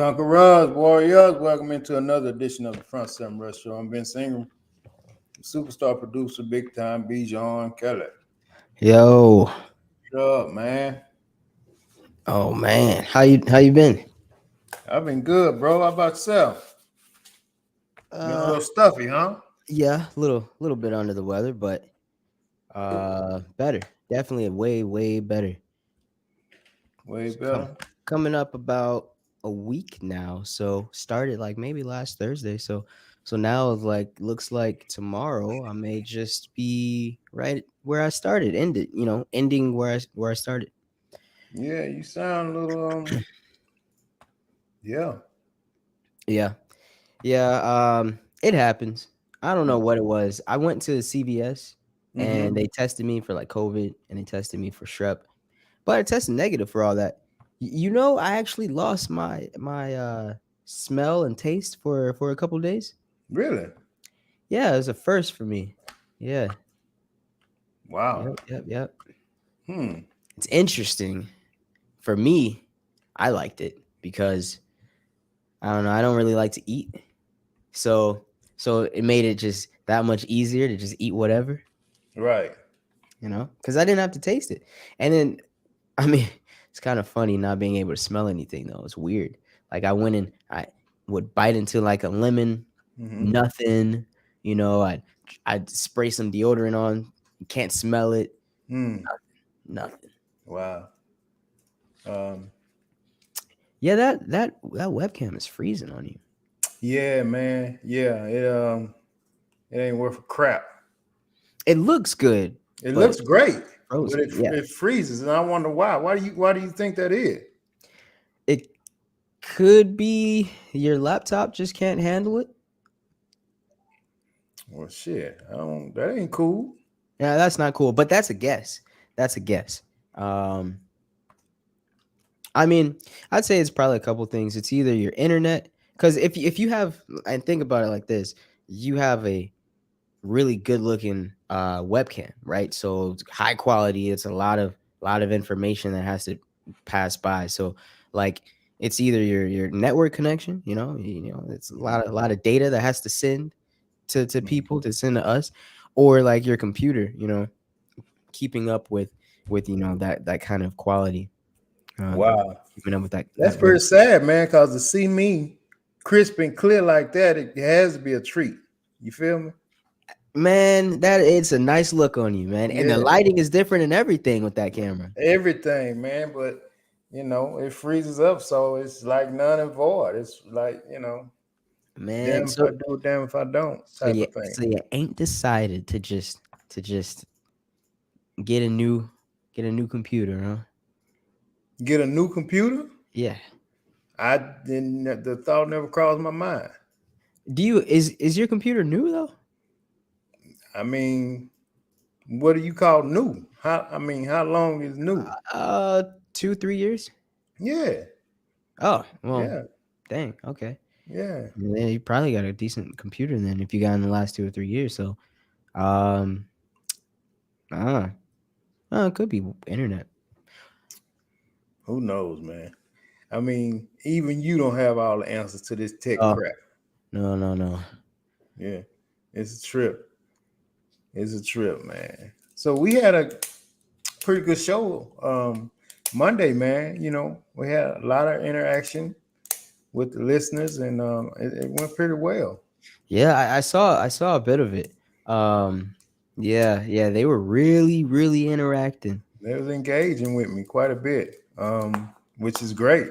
Conquerors, Warriors, welcome into another edition of the F7R Show. I'm Ben Ingram, superstar producer, big time Bijan Kelly. Yo, What up, man? oh man, how you been? I've been good, bro. How about yourself? Been a Uh, little stuffy, huh? yeah, little bit under the weather, but better. Definitely way better. Way It's come better. coming up about a week now. So started like maybe last Thursday. So now like looks like tomorrow I may just be right where I started, ending where I started. Yeah, you sound a little yeah. Yeah. Yeah, it happens. I don't know what it was. I went to CVS and Mm-hmm. they tested me for like COVID and they tested me for strep, but I tested negative for all that. I actually lost my smell and taste for a couple days. Really? Yeah, it was a first for me. Yeah. Wow. Yep. Hmm. It's interesting. For me, I liked it because I don't know, I don't really like to eat. So so it made it just that much easier to just eat whatever. Right. Because I didn't have to taste it. And then, I mean, it's kind of funny not being able to smell anything, though. It's weird. Like, I would bite into like a lemon, Mm-hmm. nothing. I'd spray some deodorant on, can't smell it, Hmm. nothing. Wow. Um. Yeah, that webcam is freezing on you. Yeah, man. Yeah. It ain't worth a crap. It looks good, It but looks great, but frozen. Yeah, it freezes, and I wonder why. Why do you think that is? it could be your laptop just can't handle it. Well, shit, I don't. That ain't cool. Yeah, that's not cool, but that's a guess. That's a guess. Um, I mean, I'd say it's probably a couple things. It's either your internet, because if you have, and think about it like this, you have a really good looking webcam, right? So it's high quality. It's a lot of information that has to pass by. So like it's either your network connection, it's a lot of data that has to send to people to send to us, or like your computer, keeping up with that kind of quality. Wow, Keeping up with that's that pretty rate. sad, man. Cause to see me crisp and clear like that, it has to be a treat. You feel me? Man, that it's a nice look on you, man. And the Yeah, lighting is different and everything with that camera. everything, man. But it freezes up, so it's like none and void. It's like Man, damn if I so do, damn if I don't, so type you of thing. so you ain't decided to just get a new get a new computer, huh? Get a new computer? Yeah. I didn't. The thought never crossed my mind. Is your computer new though? I mean, what do you call new? How long is new? 2-3 years. Yeah, Oh, well, yeah, dang, okay. yeah. Yeah, you probably got a decent computer then if you got in the last 2 or 3 years. So, um, uh, it could be internet. Who knows, man? I mean, even you don't have all the answers to this tech Oh, crap. no. Yeah, it's a trip. It's a trip, man. So we had a pretty good show Monday, man. We had a lot of interaction with the listeners, and it went pretty well. Yeah, I saw a bit of it. Um, yeah, they were really interacting. They was engaging with me quite a bit, which is great.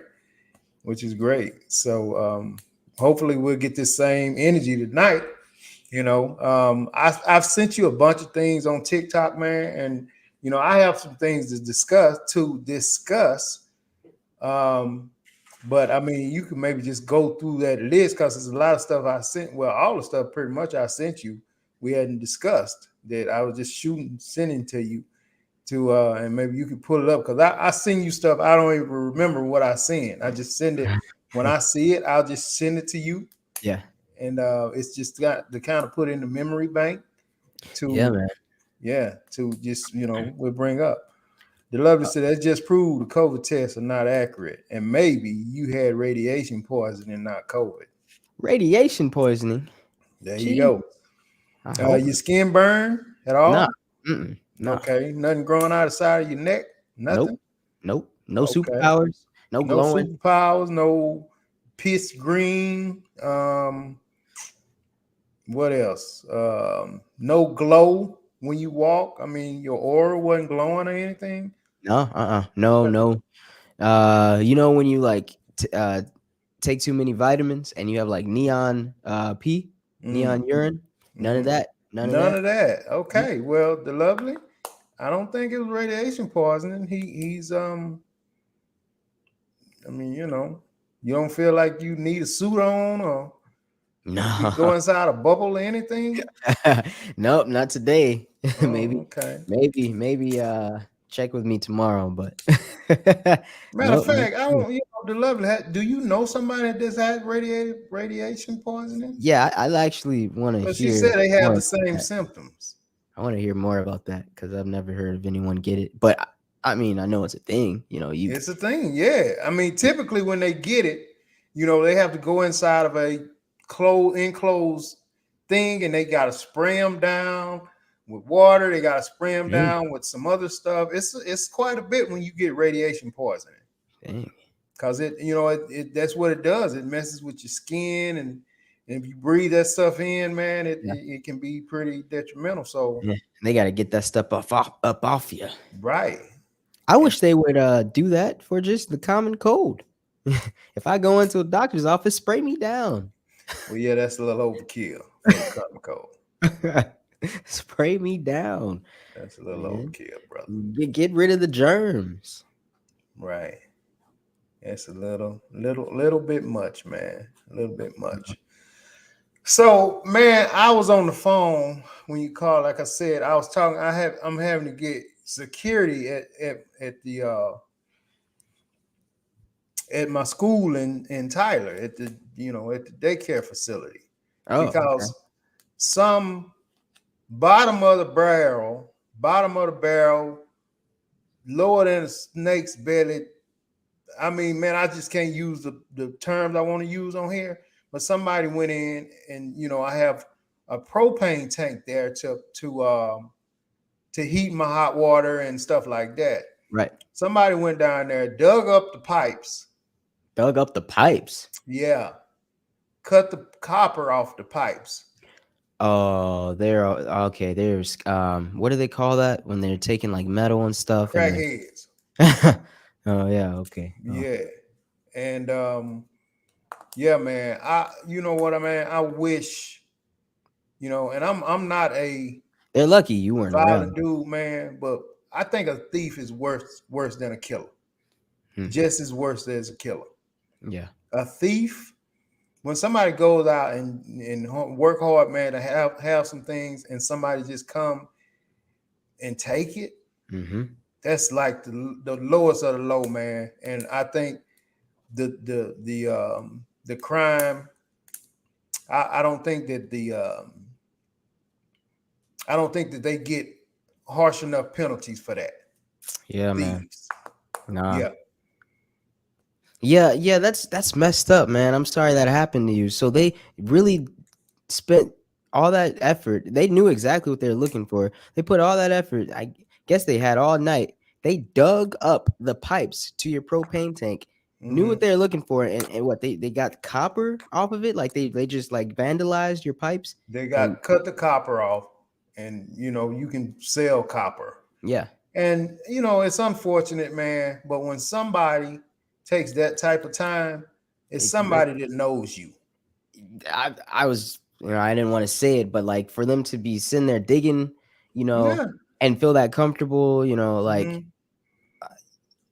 Which is great. So hopefully we'll get this same energy tonight. I've sent you a bunch of things on TikTok, man, and I have some things to discuss. Um, but I mean, you can maybe just go through that list because there's a lot of stuff I sent. Well, all the stuff pretty much I sent you, we hadn't discussed that I was just sending to you to and maybe you could pull it up because I send you stuff I don't even remember what I send. I just send it when I see it. I'll just send it to you, Yeah, and it's just got to kind of put in the memory bank yeah, to man. to just we'll bring up. The lovely said that just proved the COVID tests are not accurate, and maybe you had radiation poisoning, not COVID. Radiation poisoning. There you Gee, go. I hope Your skin burn at nah. all? Nah. Okay. Nothing growing out the side of your neck? Nope. Nothing? Nope. No Okay. superpowers. No No glowing. superpowers, no piss green. What else? No glow when you walk. I mean, your aura wasn't glowing or anything. No. No. Nothing. No. When you like take too many vitamins and you have like neon pee, Mm, neon urine. None of hmm that. None of None that. of that. Mhm. Okay. Well, the lovely. I don't think it was radiation poisoning. He's I mean, you don't feel like you need a suit on or you can No. go inside a bubble or anything. Nope, not today. Oh, maybe, okay. maybe check with me tomorrow, but Matter of nope, not fact, I today. don't. The lovely. Do you know somebody that's had radiation poisoning? Yeah, I actually want to Because she hear said they more have the about same that. symptoms. I want to hear more about that because I've never heard of anyone get it. But I mean, I know it's a thing. You It's a thing, yeah. I mean, typically when they get it, they have to go inside of a enclosed thing, and they got to spray them down with water. They got to spray them dang, down with some other stuff. It's quite a bit when you get radiation poisoning, dang. because it that's what it does. It messes with your skin, and if you breathe that stuff in, man, Yeah, it can be pretty detrimental. So, yeah. They got to get that stuff up off you. right. I And wish they would do that for just the common cold. If I go into a doctor's office, spray me down. well, yeah, that's a little overkill for the common cold. Spray me down, That's a little man. overkill, brother. Get rid of the germs. Right. It's a little bit much, man. A little bit much. So, man, I was on the phone when you called. Like I said, I was talking. I'm having to get security at my school in Tyler at the daycare facility, Oh, okay. because some bottom of the barrel, lower than a snake's belly. I mean, man, I just can't use the terms I want to use on here. But somebody went in, and I have a propane tank there to heat my hot water and stuff like that. Right. Somebody went down there, dug up the pipes. Dug up the pipes. Yeah, cut the copper off the pipes. Oh, okay. There's what do they call that when they're taking like metal and stuff and then Crackheads. oh yeah, okay. Oh. Yeah, and yeah, man. You know what I mean. I wish, and I'm not a They're lucky you weren't violent around. dude, man, but I think a thief is worse than a killer. Hmm. Just as worse as a killer. Yeah. A thief, when somebody goes out and work hard, man, to have some things, and somebody just come and take it, Mm-hmm. that's like the lowest of the low, man. And I think the crime, I don't think that I don't think that they get harsh enough penalties for that. Yeah, man. Thieves. Nah. Yeah. Yeah, that's messed up, man. I'm sorry that happened to you. So they really spent all that effort. They knew exactly what they were looking for. They put all that effort. I guess they had all night. They dug up the pipes to your propane tank, knew hmm what they were looking for, and what they got copper off of it. Like they just like vandalized your pipes. They And got cut the copper off, and you can sell copper. yeah, And it's unfortunate, man. But when somebody takes that type of time, it's it's real. somebody that knows you. I was, I didn't want to say it, but like for them to be sitting there digging, you know, Yeah. and feel that comfortable, like hmm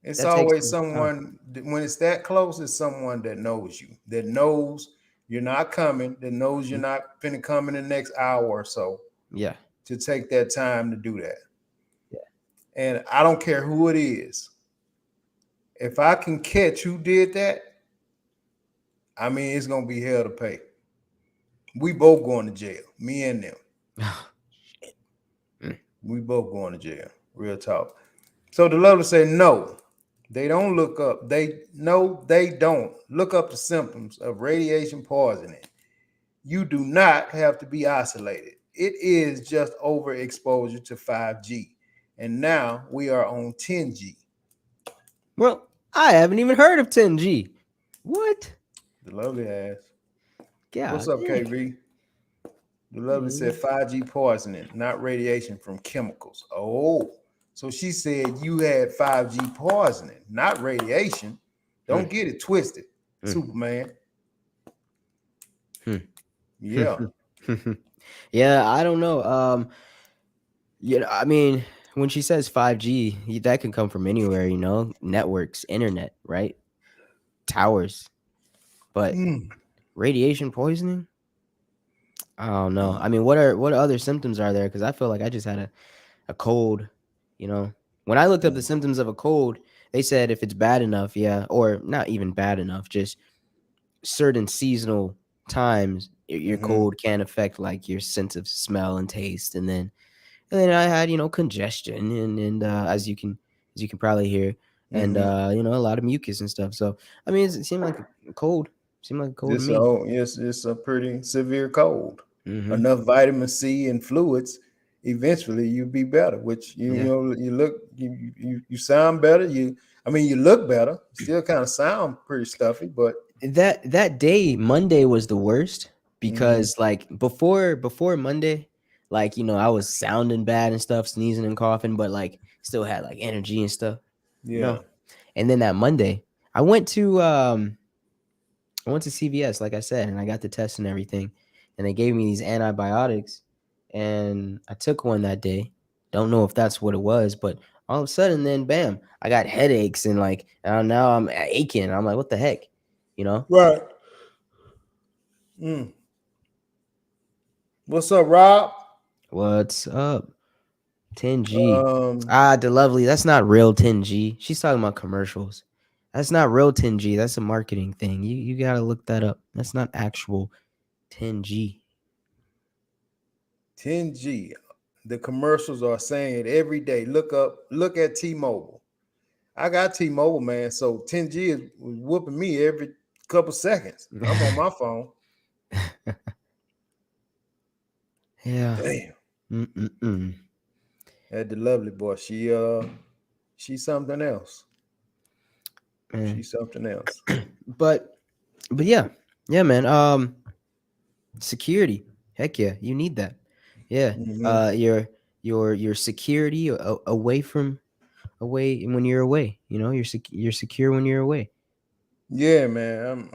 It's that takes always some time. someone when it's that close. It's someone that knows you, that knows you're not coming, that knows you're Mhm. not finna come in the next hour or so, Yeah. to take that time to do that. Yeah. And I don't care who it is. If I can catch who did that, I mean, it's gonna be hell to pay. We both going to jail. Me and them. Mm. We both going to jail. Real talk. So the lovely said no. They don't look up. They don't look up the symptoms of radiation poisoning. You do not have to be isolated. It is just overexposure to 5G. And now we are on 10G. Well, I haven't even heard of 10G. What? The lovely ass. What's God up, dang. KB? The lovely said 5G poisoning, not radiation from chemicals. Oh, so she said you had 5G poisoning, not radiation. Don't get it twisted, Superman. Yeah. Yeah, I don't know. I mean, when she says 5G, that can come from anywhere, networks, internet, right? Towers. But Mm. radiation poisoning? I don't know. I mean, what other symptoms are there? Because I feel like I just had a cold, you know. When I looked up the symptoms of a cold, they said if it's bad enough, yeah, or not even bad enough, just certain seasonal times, your cold can affect like your sense of smell and taste, and then I had congestion and as you can probably hear, and a lot of mucus and stuff. So I mean, it seemed like a cold. Seemed like a cold to me. Yes, it's a pretty severe cold. Mm-hmm. Enough vitamin C and fluids, eventually you'll be better. Which Yeah. you look you sound better. I mean you look better. Still kind of sound pretty stuffy, but That day, Monday, was the worst mhm, because like before Monday, like I was sounding bad and stuff, sneezing and coughing, but like still had like energy and stuff, you yeah. know. And then that Monday, I went to um I went to CVS, like I said, and I got the test and everything, and they gave me these antibiotics, and I took one that day. Don't know if that's what it was, but all of a sudden, then bam, I got headaches and like now I'm aching. I'm like, what the heck, you know? Right. Mm. What's up, Rob? What's up? 10G. Um, The lovely. That's not real 10G. She's talking about commercials. That's not real 10G. That's a marketing thing. You gotta look that up. That's not actual 10G. 10G. The commercials are saying it every day. Look at T-Mobile. I got T-Mobile, man. So 10G is whooping me every couple seconds. I'm on my phone. Yeah. Damn. Mm-mm-mm. Had the lovely boy. She's something else. Man. She's something else. But yeah, man. Security. Heck yeah, you need that. Yeah. Hmm. Your security away when you're away. You're secure when you're away. Yeah, man.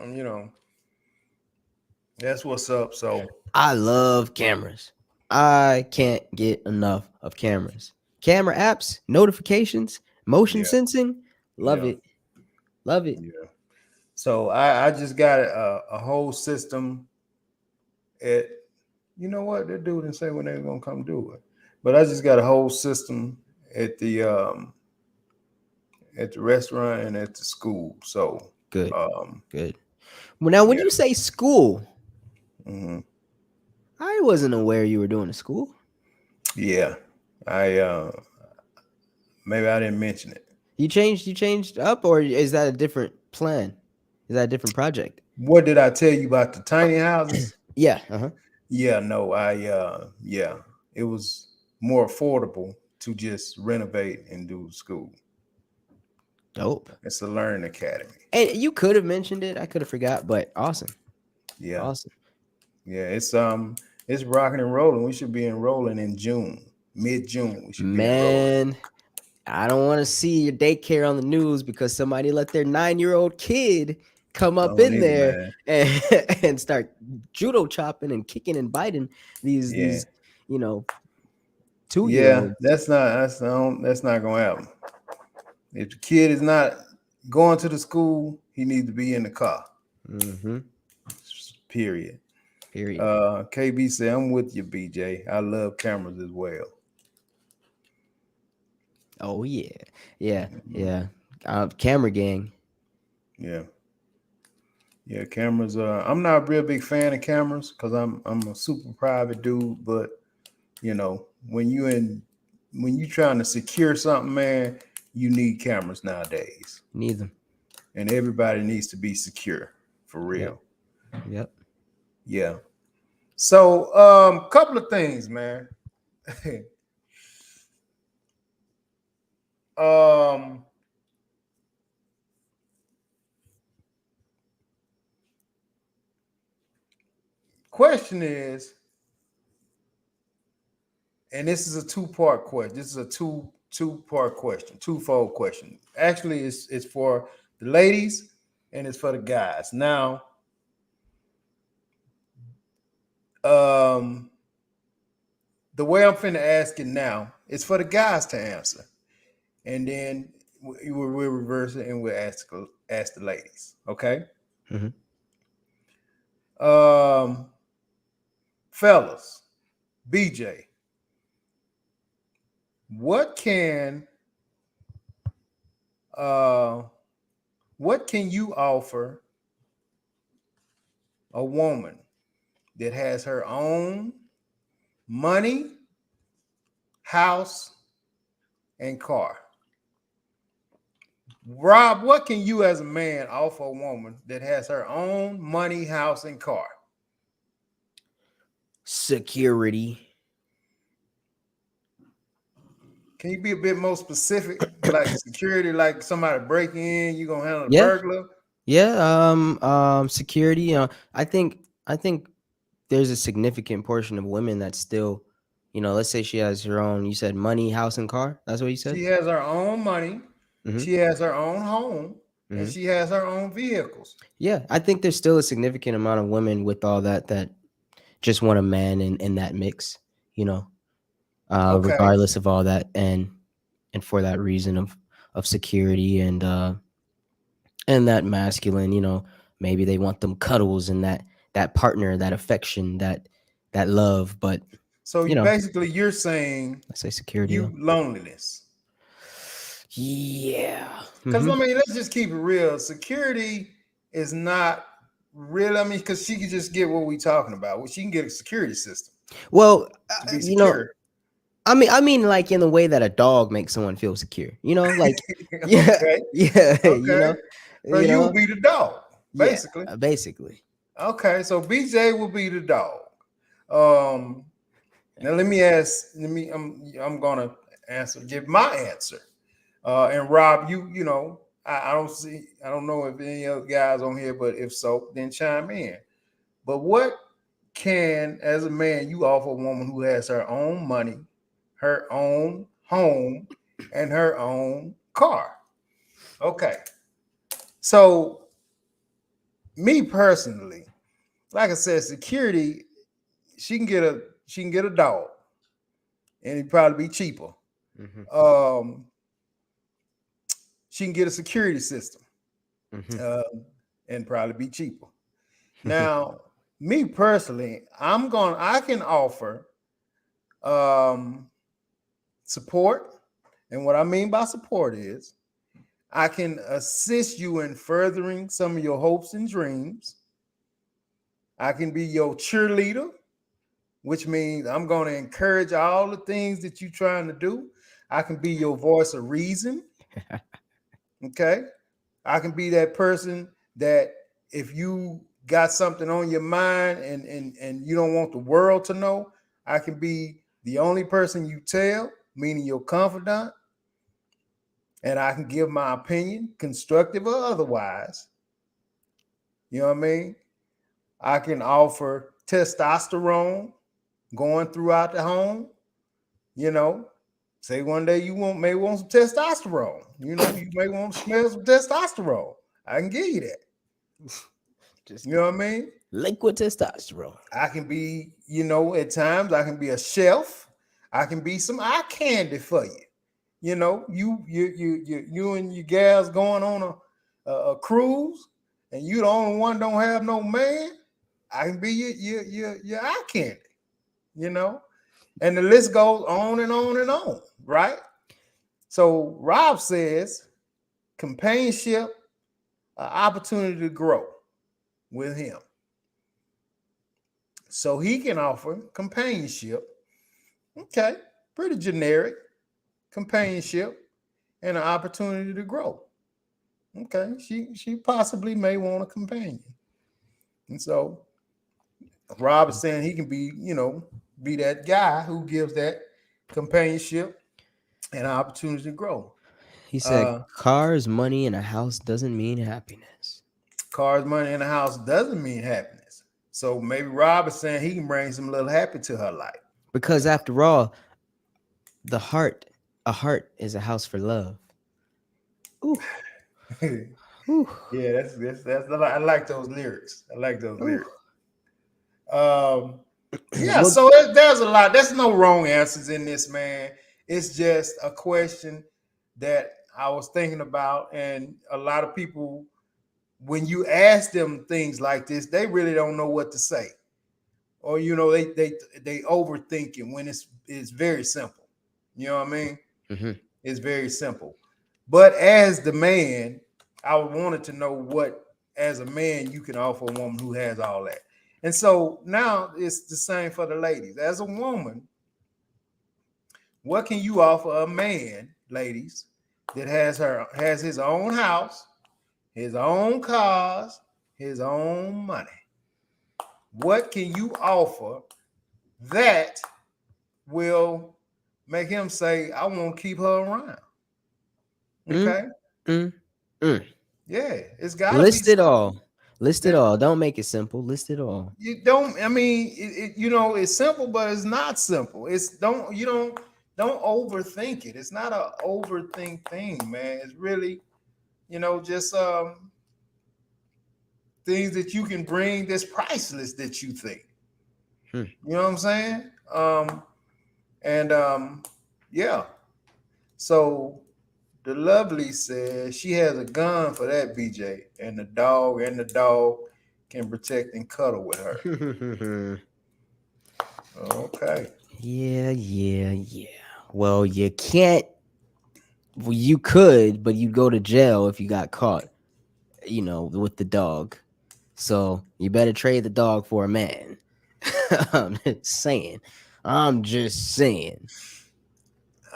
That's what's up. So I love cameras. I can't get enough of cameras. Camera apps, notifications, motion yeah, sensing. Love yeah, it. Love it. yeah. So I just got a whole system at you know what they do didn't say when they were gonna come do it, but I just got a whole system at the restaurant and at the school. So Good. um, Good. Well, now when yeah, you say school, hmm I wasn't aware you were doing a school. yeah. I maybe I didn't mention it. You changed up, or is that a different plan? Is that a different project? What did I tell you about the tiny houses? Yeah. Uh-huh. Yeah, no, yeah, it was more affordable to just renovate and do school. Dope. It's a learning academy. And you could have mentioned it. I could have forgot, but awesome. Yeah, Awesome. yeah, it's rocking and rolling. We should be enrolling in June, mid-June. We should be enrolling. Man, I don't want to see your daycare on the news because somebody let their 9-year-old kid come I up don't in either, there man. and, and start judo chopping and kicking and biting these Yeah, these you know 2 year yeah, olds. that's not gonna happen. If the kid is not going to the school, he needs to be in the car. Mm-hmm. Period. Period. KB said, "I'm with you, BJ. I love cameras as well." Oh yeah, yeah, Mhm. yeah. Camera gang. Yeah, yeah. Cameras. I'm not a real big fan of cameras because I'm a super private dude. But when you trying to secure something, man, you need cameras nowadays, Need them. and everybody needs to be secure for Yep. real. Yep. Yeah. So, couple of things, man. um, question is, and this is a two-part question. This is a two-part question, twofold question. Actually, it's for the ladies and it's for the guys. Now, um, the way I'm finna ask it now is for the guys to answer, and then we'll reverse it and we'll ask the ladies. Okay, Mm-hmm. um, fellas, BJ, what can uh, what can you offer a woman that has her own money, house, and car? Rob, what can you as a man offer a woman that has her own money, house, and car? Security. Can you be a bit more specific? Like security, like somebody break in, you gonna handle a Yeah. burglar? Yeah. Security. I think there's a significant portion of women that still, let's say she has her own. You said money, house, and car. That's what you said. She has her own money, Mm-hmm. she has her own home, and Mm-hmm. she has her own vehicles. Yeah, I think there's still a significant amount of women with all that just want a man in that mix. You know, Okay. regardless of all that, and for that reason of security and that masculine, maybe they want them cuddles and that partner, that affection, that love, but So you know basically you're saying I say security you though. loneliness. Yeah. Because Hmm. I mean, let's just keep it real. Security is not real. I mean, because she can just get what we talking about. Well, she can get a security system Well, to be you know, secure. I mean, like in the way that a dog makes someone feel secure. Like, yeah, Okay. yeah, Okay. So you will know, be the dog, yeah, basically. basically. Okay. So BJ will be the dog. Um, Now let me ask. I'm gonna give my answer. And Rob, I don't see. I don't know if any other guys on here, but if so, then chime in. But what can, as a man, you offer a woman who has her own money, her own home, and her own car? Okay. So me personally, like I said, security, she can get a dog, and it'd probably be cheaper. Hmm. Um, she can get a security system, Hmm. um, and probably be cheaper. Now, me personally, I can offer um, support, and what I mean by support is I can assist you in furthering some of your hopes and dreams. I can be your cheerleader, which means I'm going to encourage all the things that you're trying to do. I can be your voice of reason. Okay. I can be that person that if you got something on your mind and you don't want the world to know, I can be the only person you tell, meaning your confidant, and I can give my opinion, constructive or otherwise. You know what I mean? I can offer testosterone going throughout the home. You know, say one day may want some testosterone. You may want to smell some testosterone. I can give you that. Just You know what I mean? liquid testosterone. I can be, at times I can be a chef. I can be some eye candy for you. You and your gals going on a cruise, and you the only one don't have no man. I can be your eye candy. You know, and the list goes on and on and on. Right. So Rob says companionship, opportunity to grow with him. So he can offer companionship. Okay, pretty generic companionship and an opportunity to grow. Okay, she possibly may want a companion, and so Rob is saying he can be, be that guy who gives that companionship and an opportunity to grow. He said, Uh, cars, money, and a house doesn't mean happiness. Cars, money in the house doesn't mean happiness. So maybe Rob is saying he can bring some little happy to her life. Because after all, the heart, a heart is a house for love. Ooh, ooh, Yeah, that's I like those lyrics. I like those ooh. lyrics. Um, yeah, Well, so there's a lot. There's no wrong answers in this, man. It's just a question that I was thinking about, and a lot of people, when you ask them things like this, they really don't know what to say, or they overthink it when it's very simple. You know what I mean? mhm. It's very simple. But as the man, I wanted to know what, as a man, you can offer a woman who has all that. And so now it's the same for the ladies. As a woman, what can you offer a man, ladies, that has his own house, his own cars, his own money? What can you offer that will make him say, I want to keep her around? Mm, Okay. mm, mm. Yeah, it's got to be List it something. all. List it Yeah, all. Don't make it simple. List it all. you don't. I mean, it's simple, but it's not simple. It's don't overthink it. It's not a overthink thing, man. It's really, just things that you can bring that's priceless that you think. Hmm. You know what I'm saying? And yeah. So the lovely says she has a gun for that, BJ, and the dog can protect and cuddle with her. Okay. Yeah, yeah, yeah. Well, you can't. Well, you could, but you'd go to jail if you got caught, with the dog. So you better trade the dog for a man. I'm just saying. I'm just saying.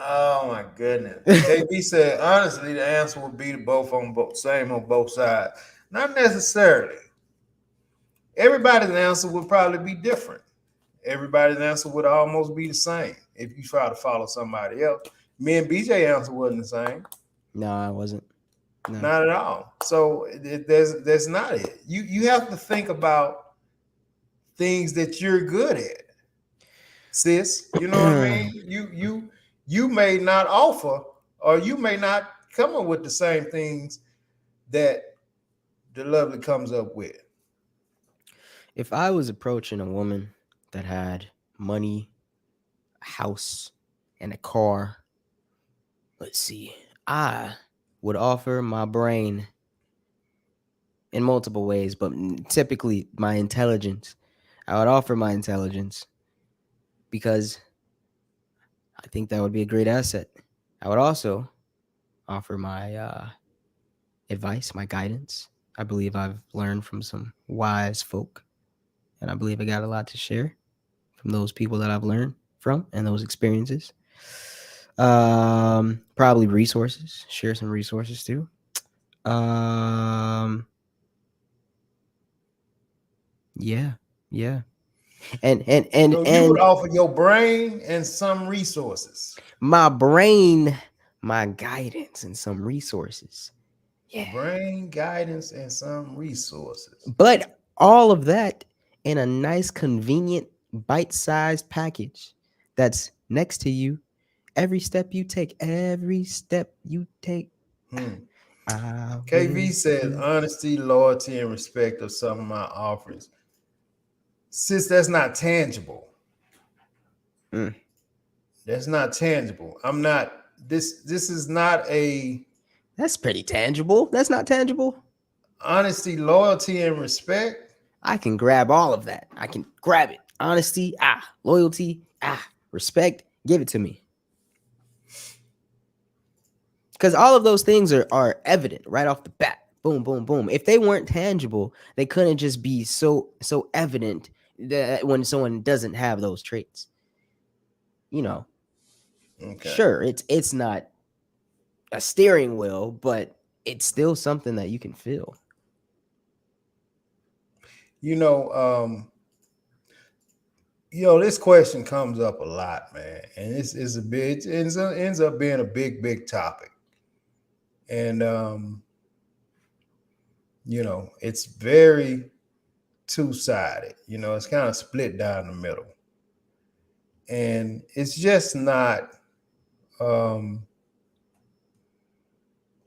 Oh my goodness. KB said honestly the answer would be to both on both same on both sides. Not necessarily. Everybody's answer would probably be different. Everybody's answer would almost be the same if you try to follow somebody else. Me and BJ answer wasn't the same. No, I wasn't. No. Not at all. So that's not it. You have to think about things that you're good at, sis. You know what I mean? You may not offer, or you may not come up with the same things that the lovely comes up with. If I was approaching a woman that had money, a house, and a car, let's see, I would offer my brain in multiple ways, but typically my intelligence. I would offer my intelligence because I think that would be a great asset. I would also offer my advice, my guidance. I believe I've learned from some wise folk, and I believe I got a lot to share from those people that I've learned from and those experiences. Probably resources. Share some resources too. Um, yeah, yeah, So you would and offer your brain and some resources. my brain, my guidance, and some resources. Yeah, Brain guidance and some resources. but all of that in a nice, convenient, bite-sized package that's next to you. Every step you take, every step you take, Hmm. I KV will said be. honesty, loyalty, and respect are some of my offerings. Since that's not tangible, Mm, that's not tangible. I'm not this is not a that's pretty tangible. That's not tangible. honesty, loyalty, and respect. I can grab all of that. I can grab it. Honesty, loyalty, respect. Give it to me. Because all of those things are evident right off the bat. Boom, boom, boom. If they weren't tangible, they couldn't just be so evident that when someone doesn't have those traits. You know, Okay. sure, it's not a steering wheel, but it's still something that you can feel. You know, this question comes up a lot, man, and it's a big, ends up being a big topic, and it's very two-sided. It's kind of split down the middle, and it's just not. Um,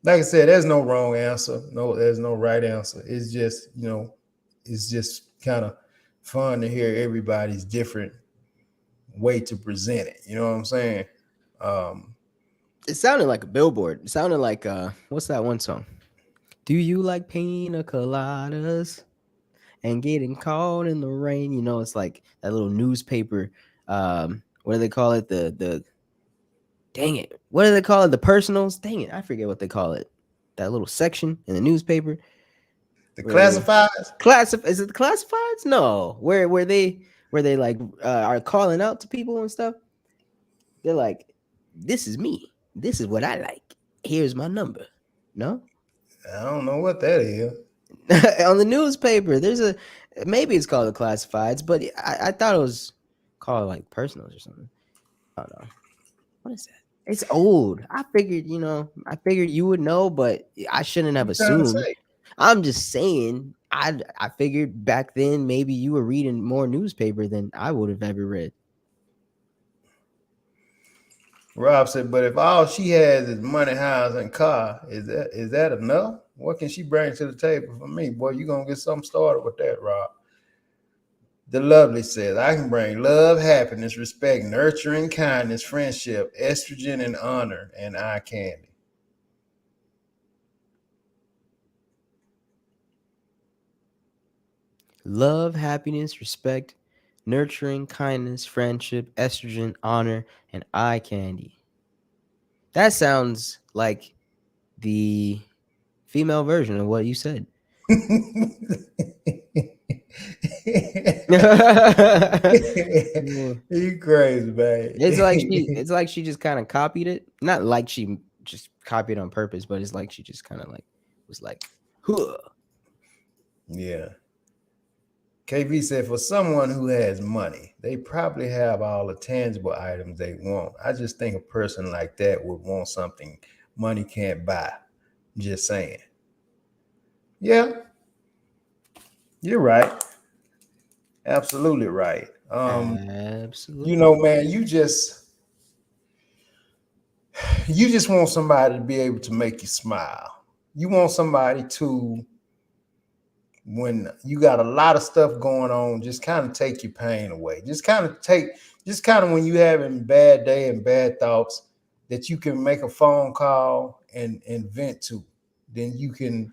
like I said, there's no wrong answer. No, there's no right answer. It's just kind of fun to hear everybody's different way to present it. You know what I'm saying? Um, It sounded like a billboard. It sounded like what's that one song? Do you like pina coladas and getting caught in the rain? You know, it's like that little newspaper. What do they call it? The dang it. What do they call it? The personals? Dang it. I forget what they call it. That little section in the newspaper the where classifieds. is it the classifieds? No. Where they like are calling out to people and stuff. They're like, this is me. This is what I like. Here's my number. No? I don't know what that is. On the newspaper, there's a maybe it's called the classifieds, but I thought it was called like personals or something. I don't know. What is that? It's old. I figured you would know, but I shouldn't What have you trying to assumed. say? I'm just saying. I figured back then maybe you were reading more newspaper than I would have ever read. Rob said, but if all she has is money, house, and car, is that enough? What can she bring to the table for me? Boy, you gonna get something started with that, Rob. The lovely says, I can bring love, happiness, respect, nurturing, kindness, friendship, estrogen, and honor, and eye candy. Love, happiness, respect, nurturing, kindness, friendship, estrogen, honor, and eye candy. That sounds like the female version of what you said. Mm. You crazy, man. It's like she just kind of copied it. Not like she just copied on purpose, but it's like she just kind of like was like, huh. Yeah. KB said, for someone who has money, they probably have all the tangible items they want. I just think a person like that would want something money can't buy. Just saying. Yeah, you're right. Absolutely right. Absolutely. Man, you just want somebody to be able to make you smile. You want somebody to, when you got a lot of stuff going on, just kind of take your pain away. Just kind of when you having bad day and bad thoughts, that you can make a phone call and vent to. Then you can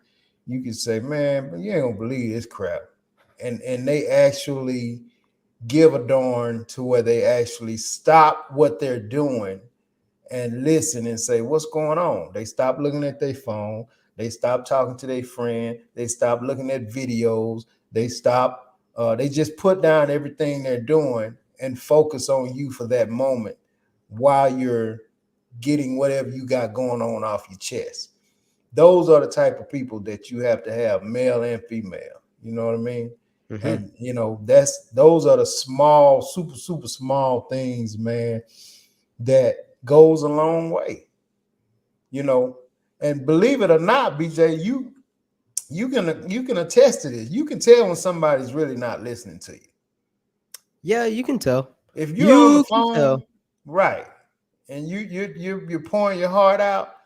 say, man, but you ain't gonna believe this crap. And they actually give a darn to where they actually stop what they're doing and listen and say, what's going on? They stop looking at their phone. They stop talking to their friend. They stop looking at videos. They just put down everything they're doing and focus on you for that moment while you're getting whatever you got going on off your chest. Those are the type of people that you have to have, male and female. You know what I mean? Mm-hmm. And those are the small, super small things, man, that goes a long way. You know, and believe it or not, BJ, you can attest to this. You can tell when somebody's really not listening to you. Yeah, you can tell. If you're on the You can phone, tell. right, and you're pouring your heart out,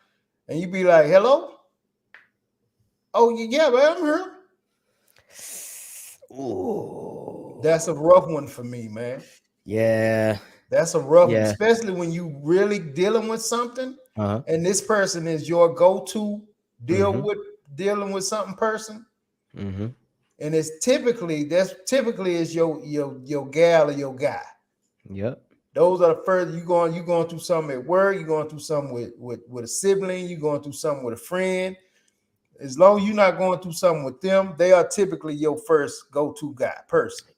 and you be like, "Hello, oh yeah, man, I'm here." That's a Oh. rough one for me, man. Yeah. That's a rough one, Yeah. especially when you really dealing with something, Uh-huh. and this person is your go-to deal Mm-hmm. with dealing with something person, Mm-hmm. and that's typically is your gal or your guy. Yep. Those are the first you going through something at work, you're going through something with a sibling, you're going through something with a friend. As long as you're not going through something with them, they are typically your first go-to guy person.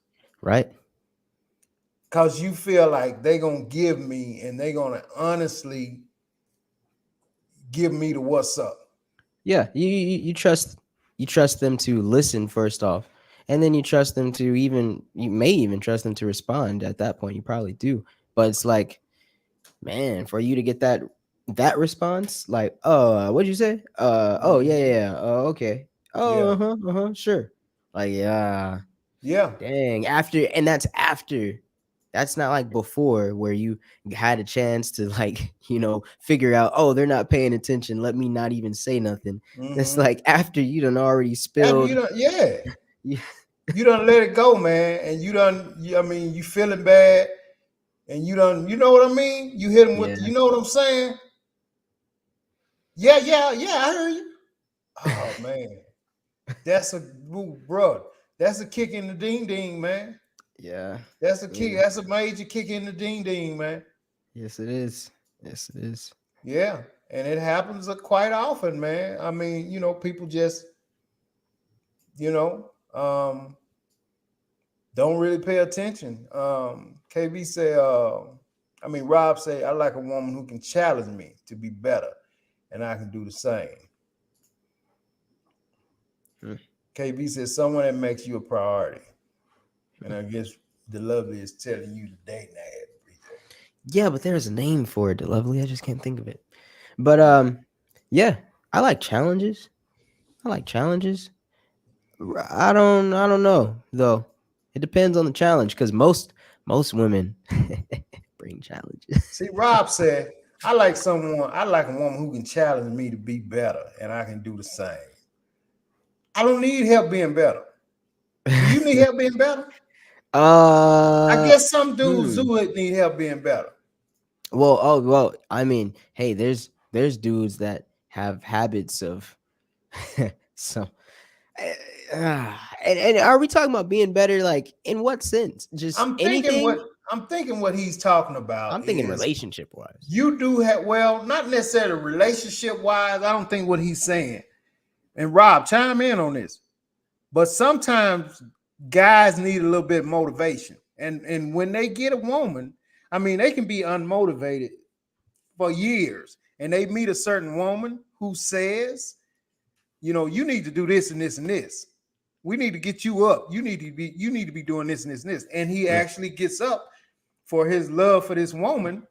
Right. Cause you feel like they're gonna give me and they're gonna honestly give me the what's up. Yeah, you trust them to listen first off, and then you trust them to even you may even trust them to respond. At that point, you probably do. But it's like, man, for you to get that response, like, oh, what'd you say? Oh yeah, yeah, Mhm. yeah. Oh, okay. Oh, Yeah, sure. Like, yeah, yeah. dang. After, and that's after. That's not like before where you had a chance to like, figure out, oh, they're not paying attention. Let me not even say nothing. That's Hmm. like after you done already After you spilled. done, yeah, Yeah, you done let it go, man, and you done. I mean, you feeling bad, and you done. You know what I mean? You hit him with. yeah, You know what I'm saying? Yeah, yeah, yeah. I heard you. Oh man, that's a bro. That's a kick in the ding ding, man. yeah, That's a kick. yeah. That's a major kick in the ding ding, man. Yes, it is. Yes, it is. Yeah, and it happens quite often, man. I mean, people just, you know, um, don't really pay attention. KB say, Rob say, I like a woman who can challenge me to be better, and I can do the same. Hmm. KB says someone that makes you a priority, and I guess the lovely is telling you to date that. Yeah, but there's a name for it, lovely. I just can't think of it. But yeah, I like challenges. I like challenges. I don't know though. It depends on the challenge because most women bring challenges. See, Rob said, I like a woman who can challenge me to be better, and I can do the same. I don't need help being better. Do you need help being better? I uh, guess some dudes hmm. do need help being better. Well. I mean, hey, there's dudes that have habits of some. And are we talking about being better? Like, in what sense? Just I'm thinking anything? what I'm thinking what he's talking about I'm thinking is relationship wise. you do have, well, not necessarily relationship wise. I don't think what he's saying. And Rob, chime in on this. But sometimes guys need a little bit of motivation. And when they get a woman, I mean, they can be unmotivated for years and they meet a certain woman who says, you need to do this and this and this. We need to get you up. You need to be doing this and this and this. And he Mm, actually gets up for his love for this woman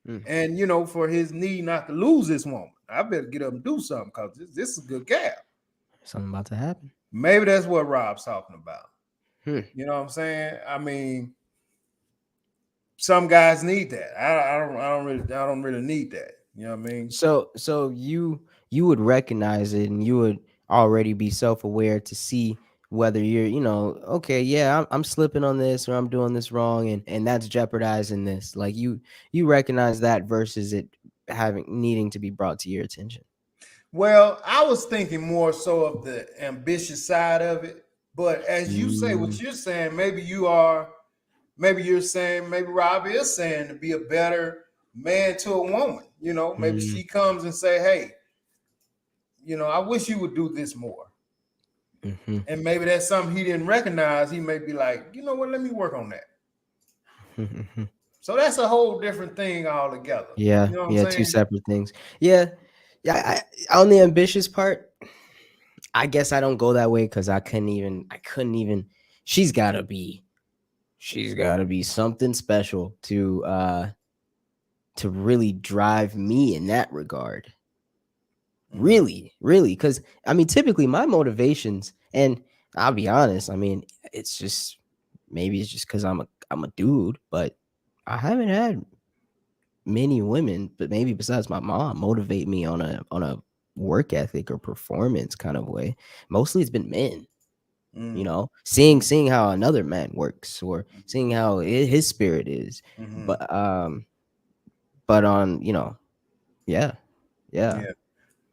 mm. and for his need not to lose this woman. I better get up and do something because this is a good gal. Something about to happen. Maybe that's what Rob's talking about. Hmm. You know what I'm saying? I mean, some guys need that. I don't really need that. You know what I mean? So you would recognize it, and you would already be self aware to see whether you're, okay, yeah, I'm slipping on this or I'm doing this wrong, and that's jeopardizing this. Like you recognize that versus it having needing to be brought to your attention. Well, I was thinking more so of the ambitious side of it. But as you say, what Mm, you're saying, maybe Rob is saying to be a better man to a woman. Maybe mm, she comes and say, hey, I wish you would do this more. hmm And maybe that's something he didn't recognize. He may be like, you know what, let me work on that. So that's a whole different thing altogether. Yeah, You know what I'm yeah, two saying? separate things. Yeah, yeah. On the ambitious part, I guess I don't go that way because I couldn't even. She's gotta be, she's gotta be something special to really drive me in that regard. Mm-hmm. Really, because I mean, typically my motivations, and I'll be honest, I mean, it's just maybe it's just because I'm a dude, but I haven't had many women, but maybe besides my mom, motivate me on a work ethic or performance kind of way. Mostly it's been men, seeing how another man works or seeing how his spirit is. Mm-hmm. But on, yeah, yeah. Yeah.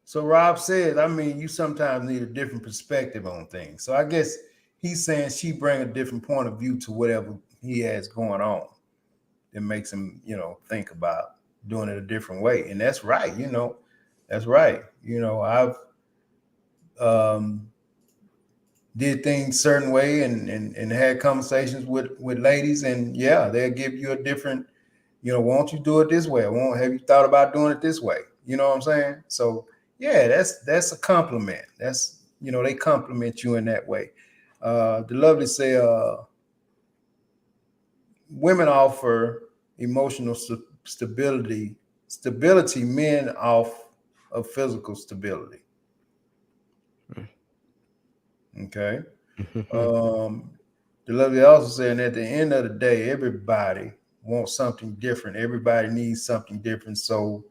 So Rob says, I mean, you sometimes need a different perspective on things. So I guess he's saying she bring a different point of view to whatever he has going on that makes him, think about doing it a different way. And that's right, that's right. I've um, did things certain way and had conversations with ladies, and yeah, they'll give you a different, why don't you do it this way? I won't have you thought about doing it this way? You know what I'm saying? So yeah, that's a compliment. That's, they compliment you in that way. The lovely say, women offer emotional stability, men off of physical stability. Okay. Um, the lovely also saying at the end of the day, everybody wants something different. Everybody needs something different. So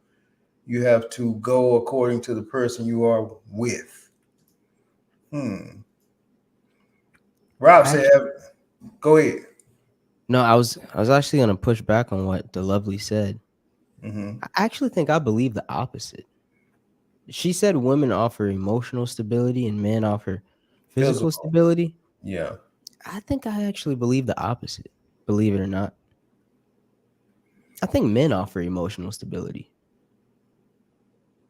you have to go according to the person you are with. Hmm. Rob said, Actually, go ahead. no, I was actually gonna push back on what the lovely said. Mm-hmm. I actually think I believe the opposite. She said women offer emotional stability and men offer physical Physical. stability. Yeah. I think I actually believe the opposite. Believe it or not, I think men offer emotional stability.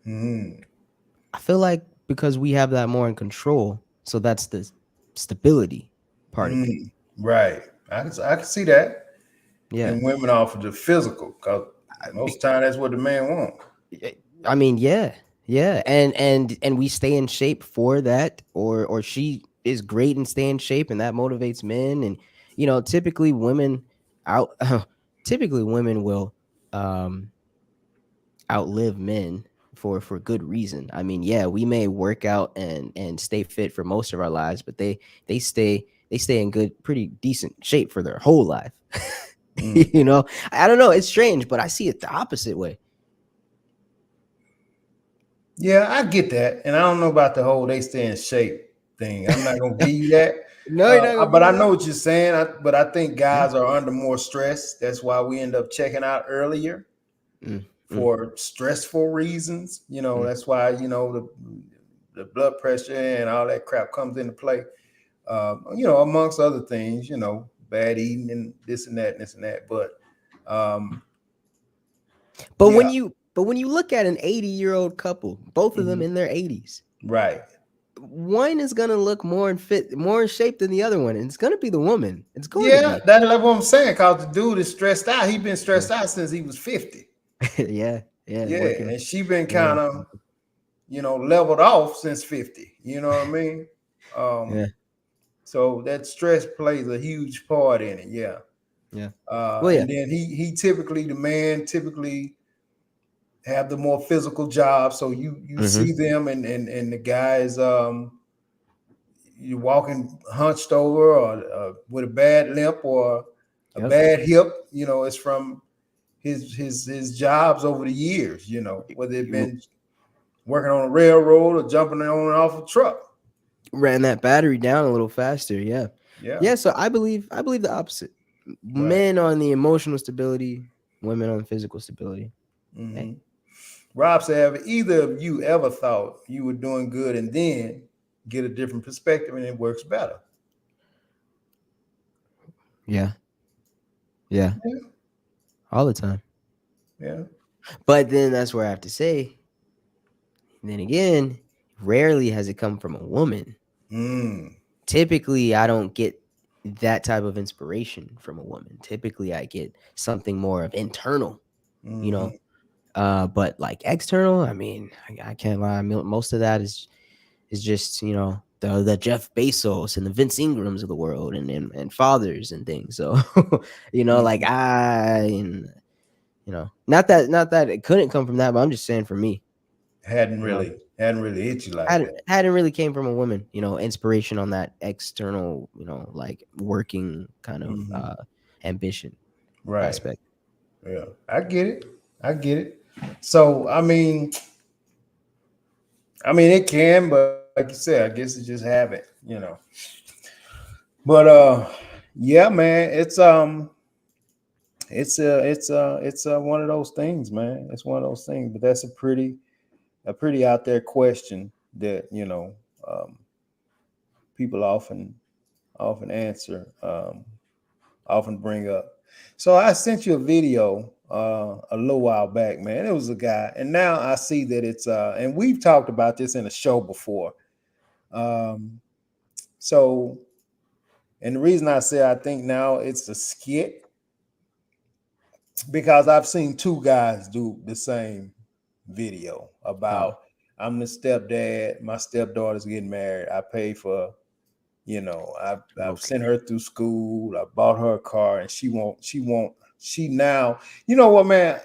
Mm-hmm. I feel like because we have that more in control, so that's the stability part of it. Mm. Right. I can see that. Yeah. And women offer the physical because I most be- of the time that's what the man wants. I mean, yeah, yeah, and we stay in shape for that, or she is great in staying in shape, and that motivates men, and typically women out, typically women will um outlive men for good reason. I mean, yeah, we may work out and stay fit for most of our lives, but they stay in good, pretty decent shape for their whole life. Mm. I don't know. It's strange, but I see it the opposite way. Yeah, I get that. And I don't know about the whole they stay in shape thing. I'm not going to give you that. No, you're not gonna But give I me know that. what you're saying. But I think Yeah. guys are under more stress. That's why we end up checking out earlier Mm, mm, for stressful reasons. mm. That's why, the blood pressure and all that crap comes into play. Amongst other things, bad eating and this and that and this and that. But um, But yeah, when you look at an 80-year-old couple, both of them mhm, in their 80s, right. one is gonna look more in shape than the other one, and it's gonna be the woman. It's going to Yeah, be. that's what I'm saying. Cause the dude is stressed out. He been Yeah. stressed out since he was 50. Yeah, yeah, Yeah, working. and she been Yeah, kind of, leveled off since 50. You know what I mean? yeah, Um, so that stress plays a huge part in it. Yeah. yeah. Well, yeah. And then he typically, the man typically have the more physical job. So you Mm-hmm. see them, and the guys, you walking hunched over, or with a bad limp or a Yep. bad hip. It's from his jobs over the years. Whether it been working on a railroad or jumping on and off a truck. Ran that battery down a little faster. Yeah, Yeah, yeah. So I believe the opposite. right. Men on the emotional stability, women on physical stability. Hey, Hmm. Rob said, have either of you ever thought you were doing good and then get a different perspective and it works better? yeah, yeah, Yeah, all the time. yeah. But then that's where I have to say, then again, rarely has it come from a woman. Mm, Typically, I don't get that type of inspiration from a woman. Typically, I get something more of internal, you mm-hmm. know. But like external, I mean, I can't lie. Most of that is just the Jeff Bezos and the Vince Ingrams of the world, and fathers and things. So like Mm-hmm. not that it couldn't come from that, but I'm just saying for me, Hadn't you know, really hadn't really hit you like hadn't that. hadn't really came from a woman. Inspiration on that external, like working kind of Hmm. ambition Right. aspect. Yeah. I get it. I get it. So I mean it can, but like you said, I guess it's just habit. But yeah, man, it's one of those things, man. It's one of those things. But that's a pretty out there question that people often answer, often bring up. So I sent you a video a little while back, man. It was a guy, and now I see that it's and we've talked about this in a show before. Um, so, and the reason I say I think now it's a skit because I've seen two guys do the same video Oh, about I'm the stepdad, my stepdaughter's getting married. I pay for, I've okay. sent her through school. I bought her a car, and she now. You know what, man?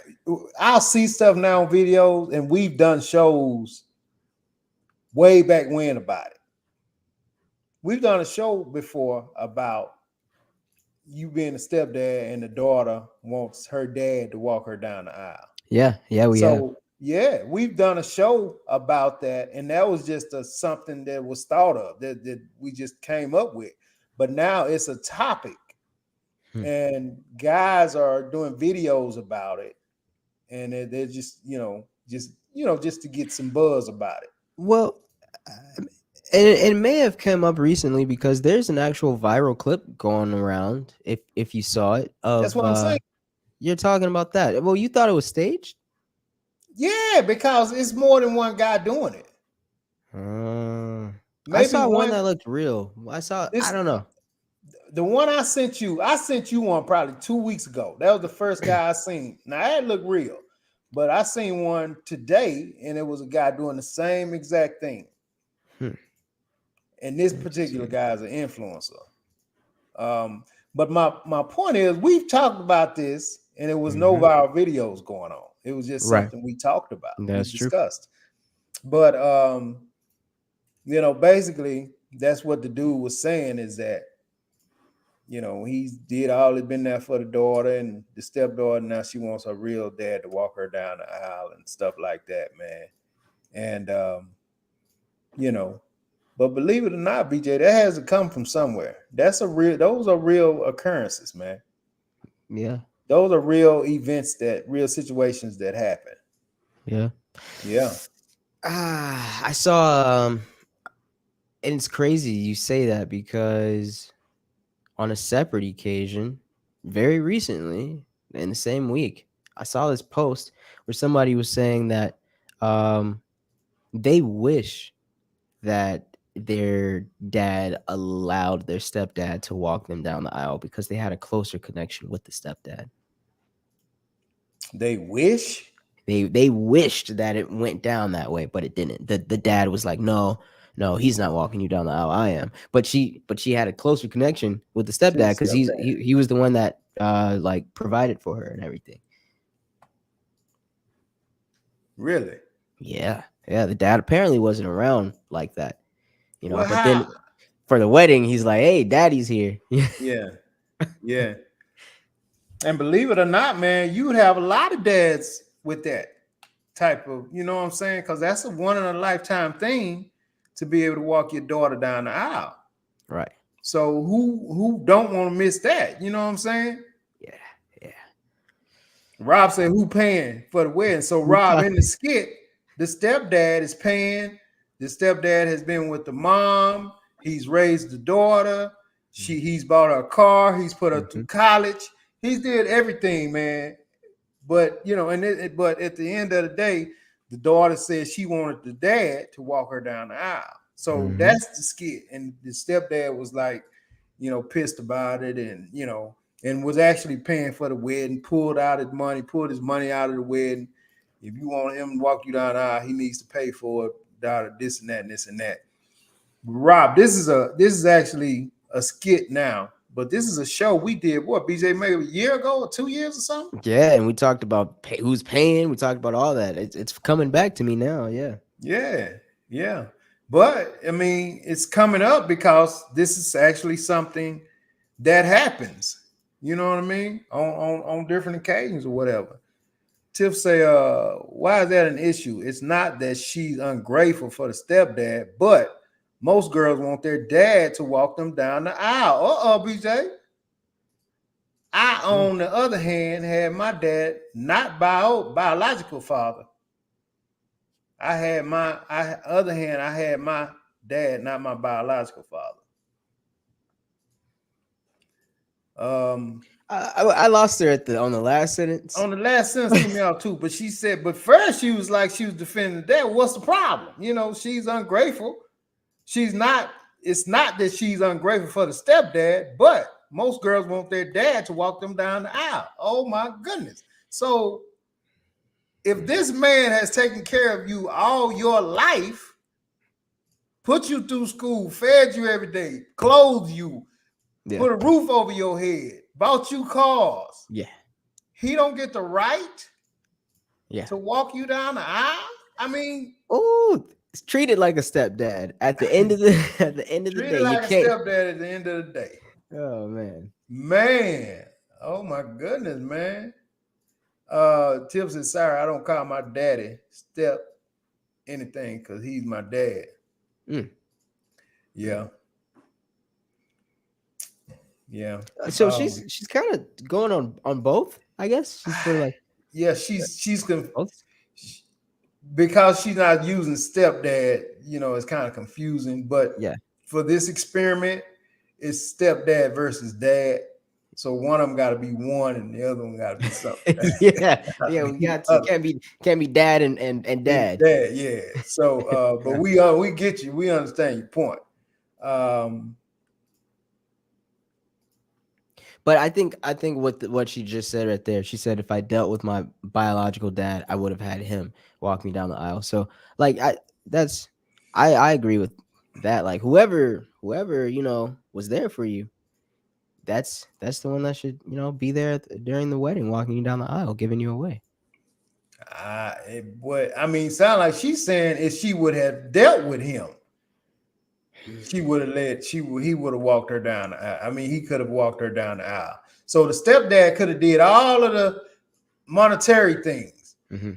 I'll see stuff now on videos, and we've done shows way back when about it. We've done a show before about you being a stepdad, and the daughter wants her dad to walk her down the aisle. Yeah, yeah, we have. So yeah, we've done a show about that, and that was just something that was thought of that we just came up with. But now it's a topic, Hmm. and guys are doing videos about it, and they're just just to get some buzz about it. Well, it may have come up recently because there's an actual viral clip going around. If you saw it, That's of what I'm saying. you're talking about that. Well, you thought it was staged. Yeah, because it's more than one guy doing it. I Maybe saw one one that looked real. I saw. I this don't know. the one I sent you one probably 2 weeks ago. That was the first guy I seen. Now that looked real, but I seen one today, and it was a guy doing the same exact thing. Hmm. And this particular Interesting. guy is an influencer. But my point is, we've talked about this, and it was no Hmm. viral videos going on. It was just Right. something we talked about, we That's true. discussed. But basically, that's what the dude was saying is that he did all it been there for the daughter and the stepdaughter. Now she wants her real dad to walk her down the aisle and stuff like that, man. And you know, but believe it or not, BJ, that has to come from somewhere. Those are real occurrences, man. Yeah. Those are real events, real situations that happen. Yeah. Yeah. I saw. And it's crazy you say that because on a separate occasion, very recently, in the same week, I saw this post where somebody was saying that um, they wish that their dad allowed their stepdad to walk them down the aisle because they had a closer connection with the stepdad. They wish. They wished that it went down that way, but it didn't. The dad was like, no, no, he's not walking you down the aisle. I am. But she had a closer connection with the To the stepdad because stepdad. he was the one that like provided for her and everything. Really? Yeah, yeah. The dad apparently wasn't around like that, Well, But how? then for the wedding, he's like, hey, daddy's here. Yeah. Yeah. And believe it or not, man, you would have a lot of dads with that type of, you know what I'm saying? Because that's a one in a lifetime thing to be able to walk your daughter down the aisle. Right. So who don't want to miss that? You know what I'm saying? Yeah. Yeah. Rob said, "Who paying for the wedding?" So Who Rob, in the pocket? skit, the stepdad is paying. The stepdad has been with the mom. He's raised the daughter. He's bought her a car. He's put her through Mm-hmm. college. He's did everything, man. But but at the end of the day, the daughter said she wanted the dad to walk her down the aisle. So Mm-hmm. that's the skit. And the stepdad was like, pissed about it, and and was actually paying for the wedding, pulled his money out of the wedding. If you want him to walk you down the aisle, he needs to pay for it, this and that and this and that. Rob, this is actually a skit now, but this is a show we did BJ, maybe a year ago or 2 years or something. Yeah, and we talked about who's paying. We talked about all that. It's coming back to me now. Yeah. Yeah, yeah. But I mean, it's coming up because this is actually something that happens. You know what I mean? On different occasions or whatever. Tiff say, why is that an issue? It's not that she's ungrateful for the stepdad, but most girls want their dad to walk them down the aisle. BJ. I, Hmm. on the other hand, had my dad, not biological father. I had my dad, not my biological father. I lost her on the last sentence. On the last sentence threw me out too, but she said, but first she was like she was defending dad. What's the problem? She's ungrateful. She's not. It's not that she's ungrateful for the stepdad, but most girls want their dad to walk them down the aisle. Oh my goodness! So If this man has taken care of you all your life, put you through school, fed you every day, clothed you, Yeah. put a roof over your head, bought you cars, Yeah. he don't get the right Yeah. to walk you down the aisle? I mean, Oh, it's treated like a stepdad. At the end of the at the end of the treated day, you like a can't. stepdad at the end of the day. Oh man. Man, oh my goodness, man. Tips and Sarah, I don't call my daddy step anything because he's my dad. Mm. Yeah, yeah. So she's kind of going on both. I guess she's for like Yeah, she's both. because she's not using stepdad, it's kind of confusing. But Yeah. for this experiment, it's stepdad versus dad. So one of them got to be one, and the other one got to be something. Yeah. Gotta Yeah. We be the got to other. can't be dad and And dad. dad, yeah. So, but we get you. We understand your point. Um, But I think what she just said right there. She said if I dealt with my biological dad, I would have had him walk me down the aisle. So like that's I agree with that. Like whoever was there for you, that's the one that should be there during the wedding, walking you down the aisle, giving you away. what I mean, sound like she's saying if she would have dealt with him, she would have he would have walked her down the aisle. I mean, he could have walked her down the aisle. So the stepdad could have did all of the monetary things. Mm-hmm.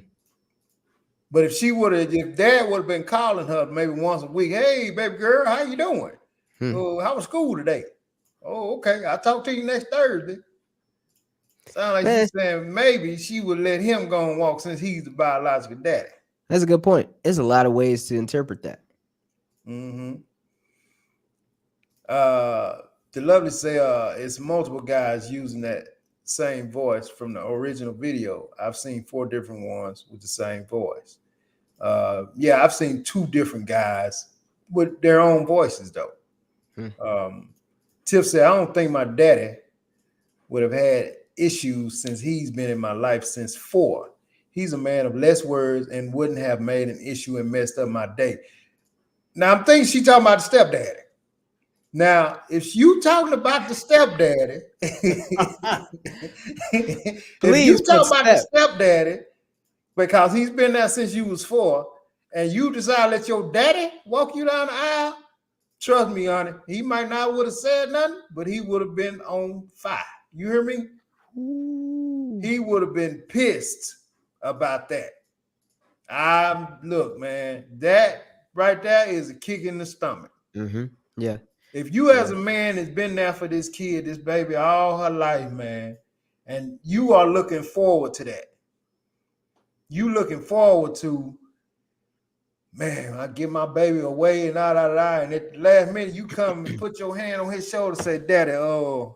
But if dad would have been calling her maybe once a week, hey, baby girl, how you doing? Hmm. Oh, how was school today? Oh, okay. I'll talk to you next Thursday. Sound like Man, she's saying maybe she would let him go and walk since he's the biological daddy. that's a good point. There's a lot of ways to interpret that. Mm-hmm. The lovely say it's multiple guys using that same voice from the original video. I've seen 4 different ones with the same voice. Yeah, I've seen 2 different guys with their own voices though. Tiff said, I don't think my daddy would have had issues since he's been in my life since 4. He's a man of less words and wouldn't have made an issue and messed up my day. Now I'm thinking she talking about the stepdaddy. Now, if you talking about the stepdaddy, if you Please put talking about the step. stepdaddy, because he's been there since you was 4, and you decide to let your daddy walk you down the aisle, trust me, honey, he might not would have said nothing, but he would have been on fire. You hear me? Ooh. He would have been pissed about that. Look, man, that right there is a kick in the stomach. Mm-hmm. Yeah. If you as a man has been there for this kid, this baby all her life, man, and you are looking forward to that. You looking forward to, man, I give my baby away and and at the last minute you come and put your hand on his shoulder and say, Daddy, I'm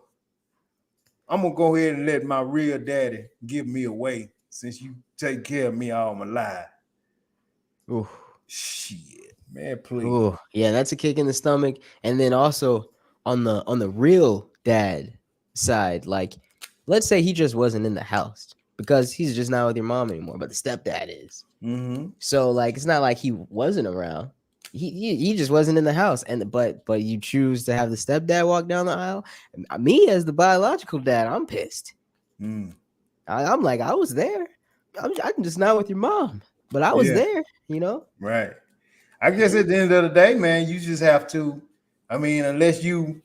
gonna go ahead and let my real daddy give me away since you take care of me all my life. Ooh. Shit, man, please. Ooh. Yeah, that's a kick in the stomach. And then also on the real dad side, like let's say he just wasn't in the house because he's just not with your mom anymore, but the stepdad is. Mm-hmm. So like it's not like he wasn't around. He just wasn't in the house, and but you choose to have the stepdad walk down the aisle. Me as the biological dad, I'm pissed. I'm like, I was there. I'm just not with your mom, but I was there. Right. I guess at the end of the day, man, you just have to. I mean, unless you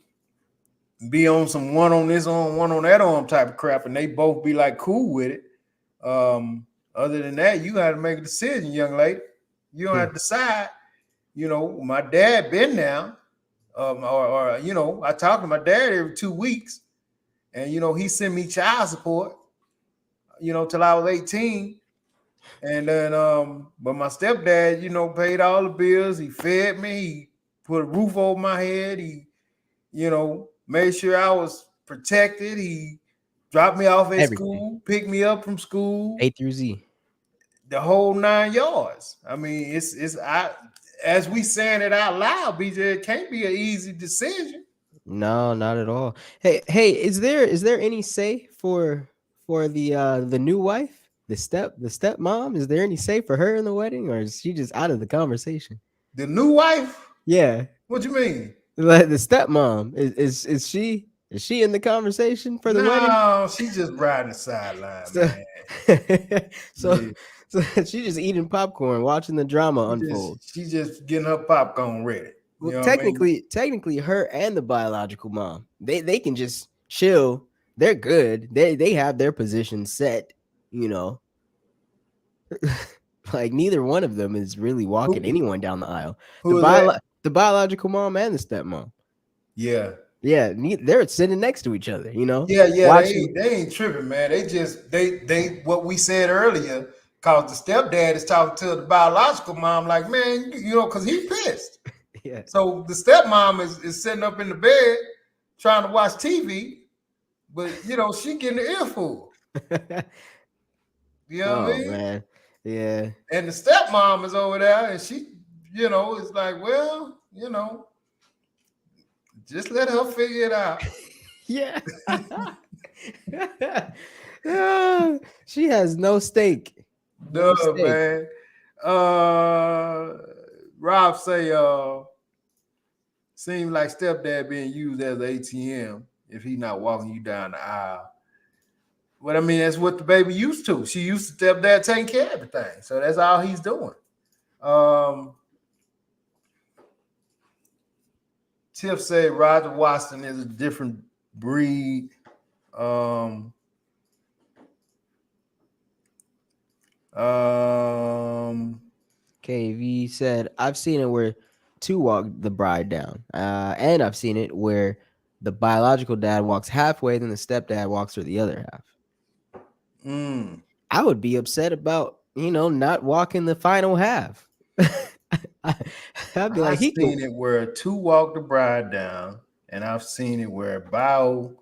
be on some one on this on one on that on type of crap, and they both be like cool with it. Other than that, you got to make a decision, young lady. You don't have to decide. My dad been there, or I talk to my dad every 2 weeks, and he sent me child support, till I was 18. And then, but my stepdad, paid all the bills. He fed me. He put a roof over my head. He, made sure I was protected. He dropped me off at school, picked me up from school, A through Z, the whole 9 yards. I mean, as we saying it out loud, BJ, it can't be an easy decision. No, not at all. Hey, is there any say for the new wife? The stepmom, is there any say for her in the wedding, or is she just out of the conversation? The new wife? Yeah, What you mean? like the stepmom is she in the conversation for the wedding? No, she just riding the sideline, So, man. so, Yeah. so she just eating popcorn, watching the drama unfold. She just getting her popcorn ready. You Well, know what I mean? technically, her and the biological mom, they can just chill. They're good. They have their position set. You know, like neither one of them is really walking Who anyone down the aisle. who is that? The biological mom and the stepmom. Yeah. Yeah, they're sitting next to each other. You know, Yeah, watching. they ain't tripping, man. They just they what we said earlier, cause the stepdad is talking to the biological mom, like, man, you know, cause he pissed. Yeah. So the stepmom is sitting up in the bed trying to watch TV, but you know, she getting the earful. You know what I Oh mean? man, yeah, And the stepmom is over there, and she, you know, is like, well, you know, just let her figure it out. yeah. Ah, she has no stake. No No, stake. man. Uh, Rob say, seems like stepdad being used as an ATM if he not walking you down the aisle. But I mean, that's what the baby used to. She used to stepdad taking care of everything, so that's all he's doing. Um, Tiff said Roger Watson is a different breed. Um, KV said, I've seen it where two walk the bride down. And I've seen it where the biological dad walks halfway, then the stepdad walks her the other half. mm, I would be upset about, not walking the final half. I'd be like, I've he can. seen it where two walk the bride down, and I've seen it where bio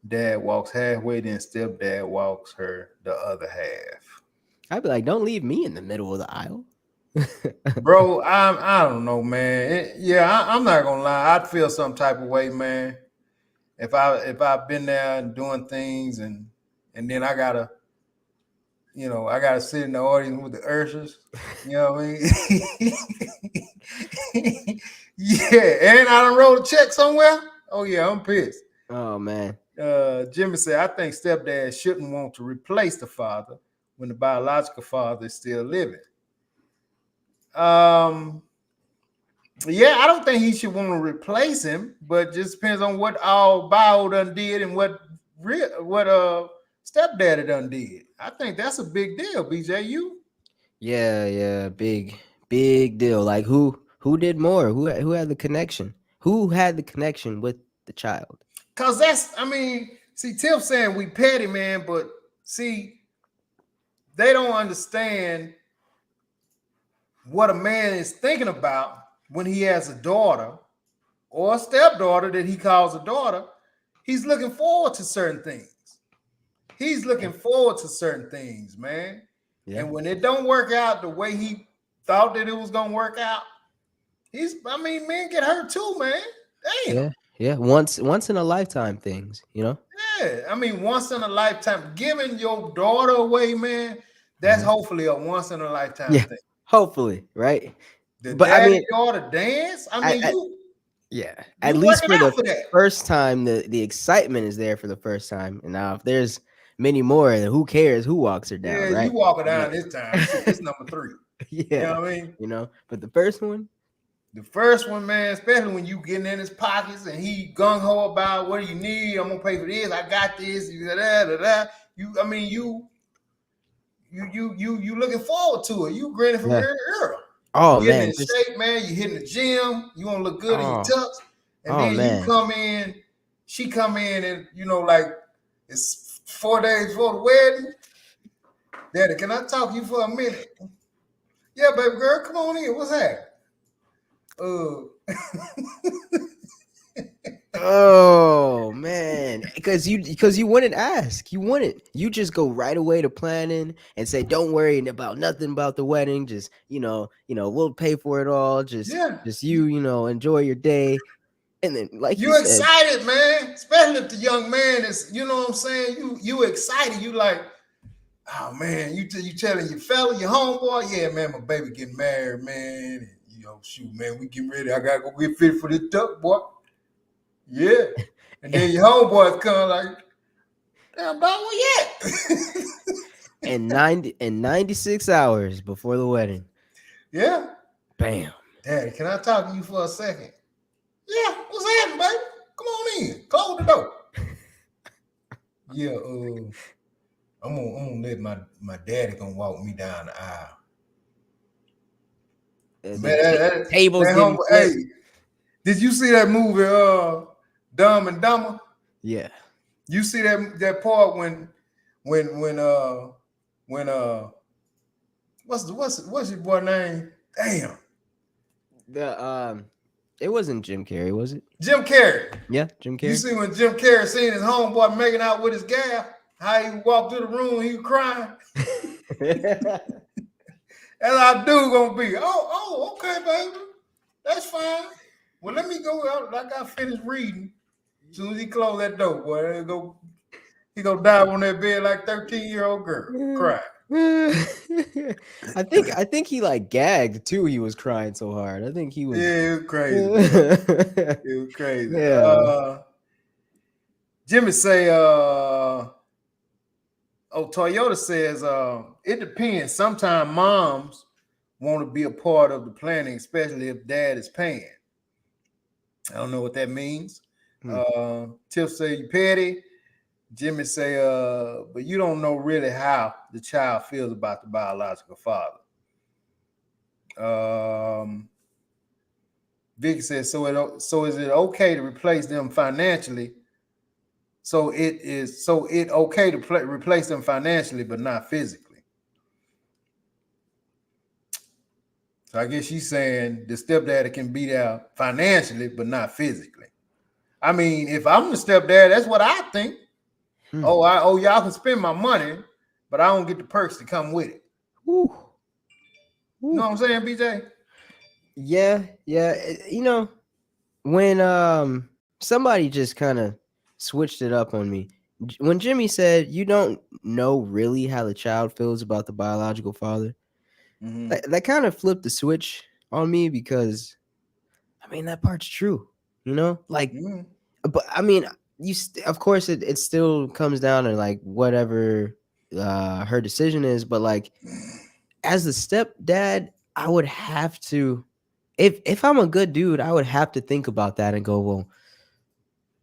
dad walks halfway, then stepdad walks her the other half. I'd be like, don't leave me in the middle of the aisle. Bro, I don't know, man. I'm not gonna lie. I'd feel some type of way, man. If I've been there and doing things and then I gotta sit in the audience with the ushers. You know what I mean? Yeah, and I done wrote a check somewhere. Oh yeah, I'm pissed. Oh, man. Jimmy said, I think stepdad shouldn't want to replace the father when the biological father is still living. Um, yeah, I don't think he should want to replace him, but just depends on what all bio done did and what stepdaddy done did. I think that's a big deal, BJ. You Yeah, big deal. Like who did more? Who had the connection? Who had the connection with the child? cause that's I mean, see, Tiff saying we petty, man, but see, they don't understand what a man is thinking about when he has a daughter or a stepdaughter that he calls a daughter. He's looking forward to certain things. He's looking forward to certain things, man. Yeah. And when it don't work out the way he thought that it was gonna work out, men get hurt too, man. Damn. Yeah. Yeah. Once in a lifetime things, Yeah. I mean, once in a lifetime. Giving your daughter away, man, that's hopefully a once in a lifetime Yeah. thing. Hopefully, right? The But I mean, daddy daughter dance. I mean, I, you at least working for the out for that. first time, the excitement is there for the first time. And now if there's many more, then who cares who walks her Yeah, down, you right? walk it down But this time. Shit, this number 3. You yeah, know what I mean? But the first one, The first one, man, especially when you getting in his pockets and he gung ho about what do you need? I'm gonna pay for this. I got this. You, I mean, you looking forward to it. You grinning from yeah. ear to ear. Oh You getting man, in shape, man. You hitting the gym. You want to look good in your oh tux, and oh then you man. come in. She come in, and like it's 4 days before the wedding. Daddy, can I talk to you for a minute? Yeah, baby girl, come on in. What's that? Oh man, because you wouldn't ask, you just go right away to planning and say, don't worry about nothing about the wedding, just we'll pay for it all, just Yeah. enjoy your day, and then like you You said, excited, man. Especially if the young man is, you know what I'm saying? You excited. You like, oh man, you telling your fella, your homeboy, yeah, man, my baby getting married, man. And, shoot, man, we getting ready. I gotta go get fit for this duck, boy. Yeah. And then your homeboys come like, damn, dog, where you at? And 96 hours before the wedding. Yeah. Bam. Daddy, can I talk to you for a second? Yeah, what's happening, baby? Come on in. Close the door. Yeah, I'm gonna let my daddy gonna walk me down the aisle. Tables Man, getting hey, flipped. did you see that movie, Dumb and Dumber? Yeah. You see that part when what's your boy name? Damn. It wasn't Jim Carrey, was it? Jim Carrey. Yeah, Jim Carrey. You see when Jim Carrey seen his homeboy making out with his gal, how he walked through the room, he was crying. That's how dude gonna be. Oh, okay, baby. That's fine. Well, let me go out. I got finished reading. As soon as he closed that door, boy, he gonna dive on that bed like 13-year-old girl, crying. I think he like gagged too. He was crying so hard. I think he was. Yeah, it was crazy. It was crazy. Yeah. Jimmy say, Toyota says, it depends. Sometimes moms want to be a part of the planning, especially if dad is paying. I don't know what that means. Tiff say you petty. Jimmy say, but you don't know really how the child feels about the biological father. Vicky says, so is it okay to replace them financially? So it okay to replace them financially, but not physically. So I guess she's saying the stepdad can be there financially, but not physically. I mean, if I'm the stepdad, that's what I think. Oh, y'all can spend my money, but I don't get the perks to come with it. Ooh. You know what I'm saying, BJ? Yeah. When somebody just kind of switched it up on me. When Jimmy said you don't know really how the child feels about the biological father, that kind of flipped the switch on me, because I mean that part's true, but I mean of course it still comes down to like whatever her decision is, but like as the stepdad, I would have to, if I'm a good dude, I would have to think about that and go, well,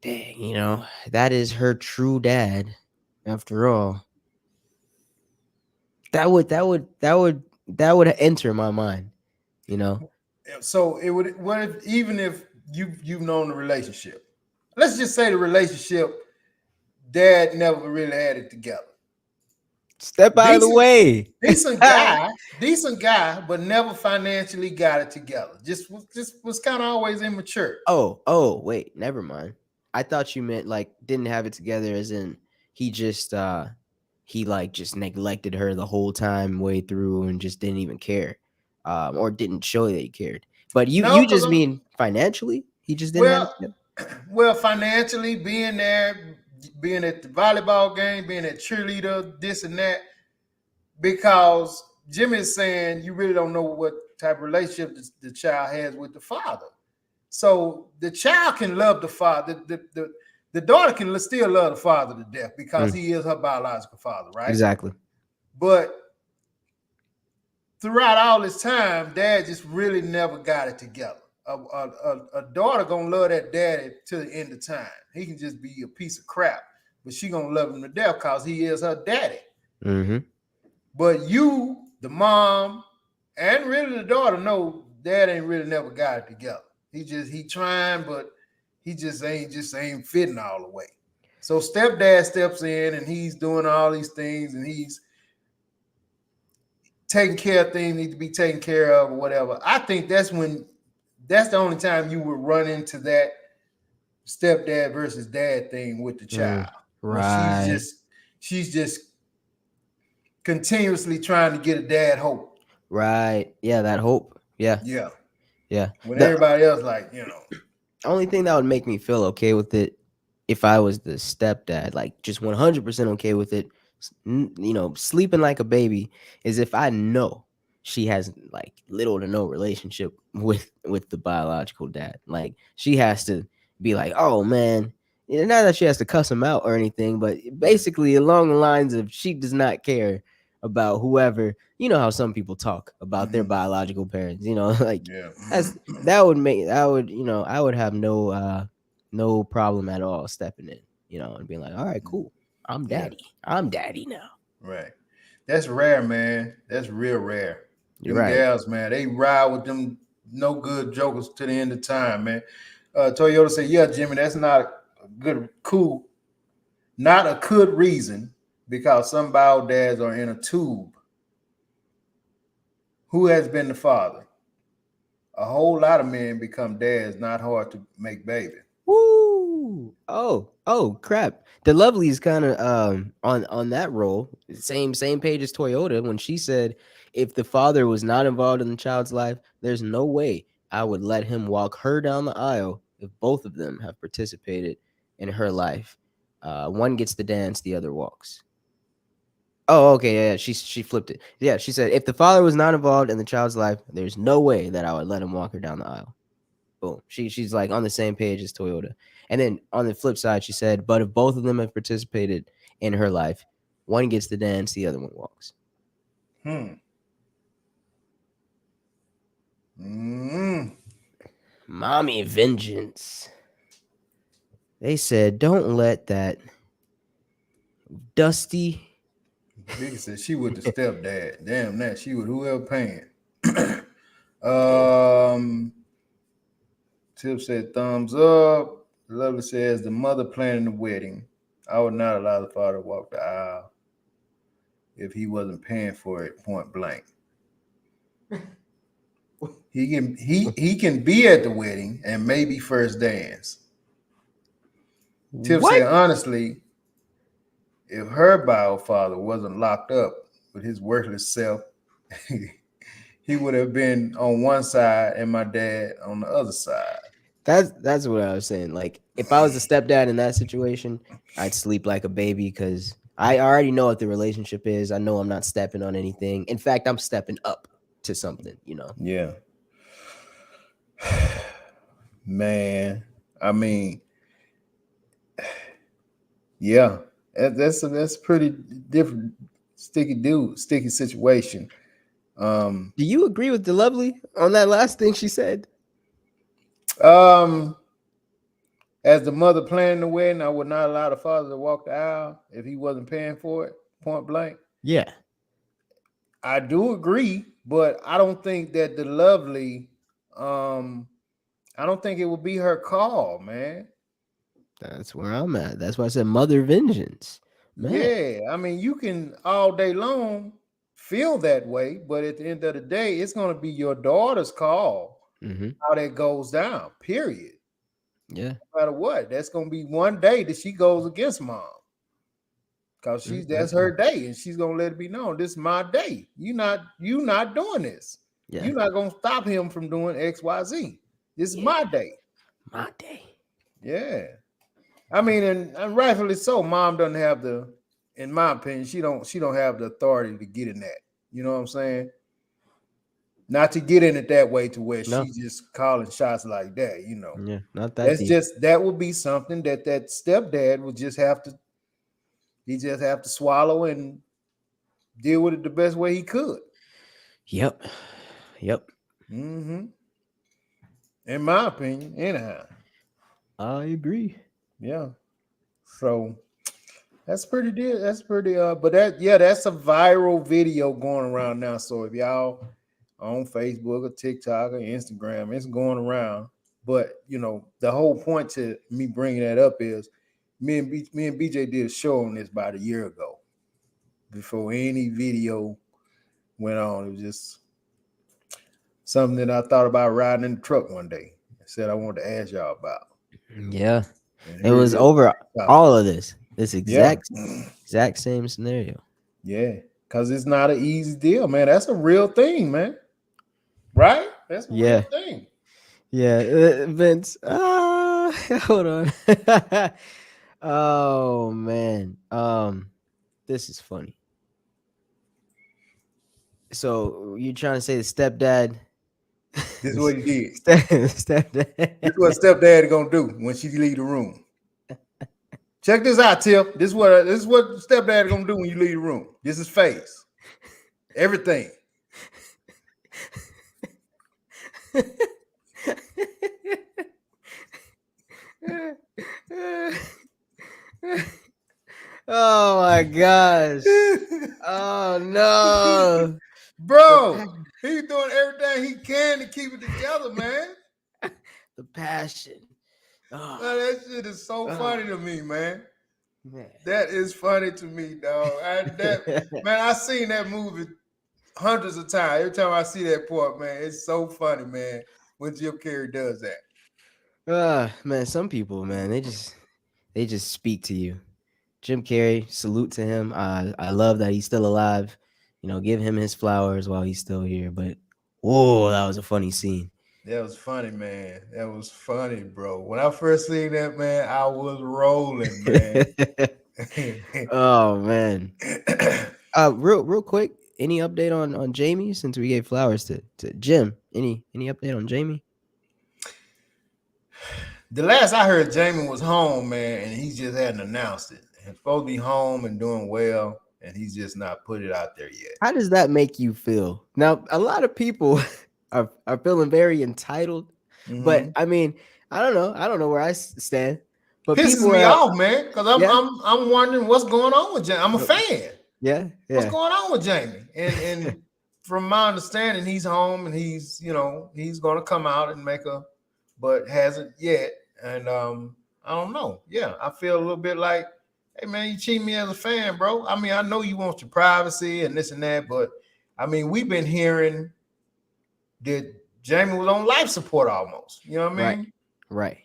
dang, that is her true dad after all. That would enter my mind, So it would, even if you've known the relationship, let's just say the relationship, dad never really had it together. Step out of the way. Decent guy, but never financially got it together. Just was kind of always immature. Oh, wait, never mind. I thought you meant like didn't have it together as in he just just neglected her the whole time way through and just didn't even care. Or didn't show that he cared. But you just mean financially? He just didn't have it together? Well, financially, being there, being at the volleyball game, being a cheerleader, this and that, because Jimmy is saying you really don't know what type of relationship the child has with the father. So the child can love the father. The daughter can still love the father to death because he is her biological father, right? Exactly. But throughout all this time, dad just really never got it together. A daughter gonna love that daddy to the end of time. He can just be a piece of crap, but she gonna love him to death because he is her daddy. Mm-hmm. But you, the mom, and really the daughter know dad ain't really never got it together. He trying, but he just ain't fitting all the way. So stepdad steps in and he's doing all these things and he's taking care of things need to be taken care of or whatever. I think that's the only time you would run into that stepdad versus dad thing with the child. Right. She's just continuously trying to get a dad hope. Right. Yeah, that hope. Yeah. When everybody else, only thing that would make me feel okay with it if I was the stepdad, like just 100% okay with it, sleeping like a baby is if I know she has like little to no relationship with the biological dad. Like she has to be like, oh man, not that she has to cuss him out or anything, but basically along the lines of she does not care about whoever. You know how some people talk about their Mhm. biological parents. Like Yeah. that's I would have no problem at all stepping in, and being like, all right, cool. I'm Yeah. daddy. I'm daddy now. Right. That's rare, man. That's real rare. You're Them right. gals, man, they ride with them no good jokers to the end of time, man. Toyota said, "Yeah, Jimmy, that's not a good, cool, not a good reason because some bio dads are in a tube. Who has been the father? A whole lot of men become dads. Not hard to make baby. Woo! Oh, crap. The Lovely's kind of on that role. Same page as Toyota when she said if the father was not involved in the child's life, there's no way I would let him walk her down the aisle if both of them have participated in her life. One gets the dance, the other walks. Oh, okay, yeah. She flipped it. Yeah, she said if the father was not involved in the child's life, there's no way that I would let him walk her down the aisle. Boom. She's like on the same page as Toyota. And then on the flip side, she said, but if both of them have participated in her life, one gets the dance, the other one walks. Hmm. Mm. Mommy vengeance. They said, don't let that dusty. Vicky said she would the stepdad. Damn that. She would whoever paying. Damn. Tip said thumbs up. Lovely says the mother planning the wedding. I would not allow the father to walk the aisle if he wasn't paying for it point blank. He can be at the wedding and maybe first dance. Tip What? said honestly, if her bio father wasn't locked up with his worthless self, he would have been on one side and my dad on the other side. That's what I was saying. Like, if I was the stepdad in that situation, I'd sleep like a baby because I already know what the relationship is. I know I'm not stepping on anything. In fact, I'm stepping up to something. Yeah. Man, I mean, yeah, that's a pretty different sticky situation. Um, Do you agree with the lovely on that last thing she said? um, as the mother planning the wedding, I would not allow the father to walk the aisle if he wasn't paying for it. Point blank. Yeah, I do agree, but I don't think that the lovely, um, I don't think it would be her call, man. that's where I'm at. That's why I said mother vengeance. Man. Yeah, I mean, you can all day long feel that way, but at the end of the day, it's going to be your daughter's call Mm-hmm. how that goes down. Period. Yeah. No matter what, that's going to be one day that she goes against mom because that's Mm-hmm. her day, and she's going to let it be known this is my day. You not doing this. Yeah. You're not going to stop him from doing X, Y, Z. This is Yeah. my day. My day. Yeah. I mean, and rightfully so. Mom doesn't have in my opinion, she don't have the authority to get in that. You know what I'm saying? Not to get in it that way to where No. she just calling shots like that. Yeah. Not that That's deep. just that would be something that stepdad would just have to swallow and deal with it the best way he could. Yep. Yep. Mm-hmm. In my opinion, anyhow. I agree. Yeah. So that's pretty deal. That's pretty but that's a viral video going around now. So if y'all on Facebook or TikTok or Instagram, it's going around. But the whole point to me bringing that up is me and BJ did a show on this about a year ago before any video went on. It was just something that I thought about riding in the truck one day. I said I wanted to ask y'all about. Yeah. And It here it was is. over Topic. all of this. This Yeah. exact same scenario. Yeah. Because it's not an easy deal, man. That's a real thing, man. Right? That's a real Yeah. thing. Yeah. Vince. Hold on. Oh man. This is funny. So you're trying to say the stepdad? This is what he did. This is what Stepdad. stepdad gonna do when she leave the room. Check this out, Tip. This is what stepdad gonna do when you leave the room. This is face. Everything. Oh my gosh. Oh no. The Bro, passion. he's doing everything he can to keep it together, man. The passion. Oh, Man, that shit is so oh funny to me, man. man. That is funny to me, dog. Man, I seen that movie hundreds of times. Every time I see that part, man, it's so funny, man. When Jim Carrey does that. Man, some people, man, they just speak to you. Jim Carrey, salute to him. I love that he's still alive. Give him his flowers while he's still here. But whoa, that was a funny scene. That was funny, man. That was funny, bro. When I first seen that, man, I was rolling, man. Oh man. Real quick, any update on Jamie since we gave flowers to Jim? Any update on Jamie? The last I heard, Jamie was home, man, and he just hadn't announced it. He's supposed to be home and doing well, and he's just not put it out there yet. How does that make you feel? Now, a lot of people are feeling very entitled, but Mhm. I mean, I don't know. I don't know where I stand, but Pisses people are me out. off, man, because I'm Yeah, I'm I'm wondering what's going on with Jamie. I'm a fan. yeah, What's yeah. going on with Jamie? And from my understanding, he's home and he's going to come out and make a, but hasn't yet. And I don't know. Yeah, I feel a little bit like, hey man, you cheat me as a fan, bro. I mean, I know you want your privacy and this and that, but I mean, we've been hearing that Jamie was on life support almost. You know what I Right, mean? right.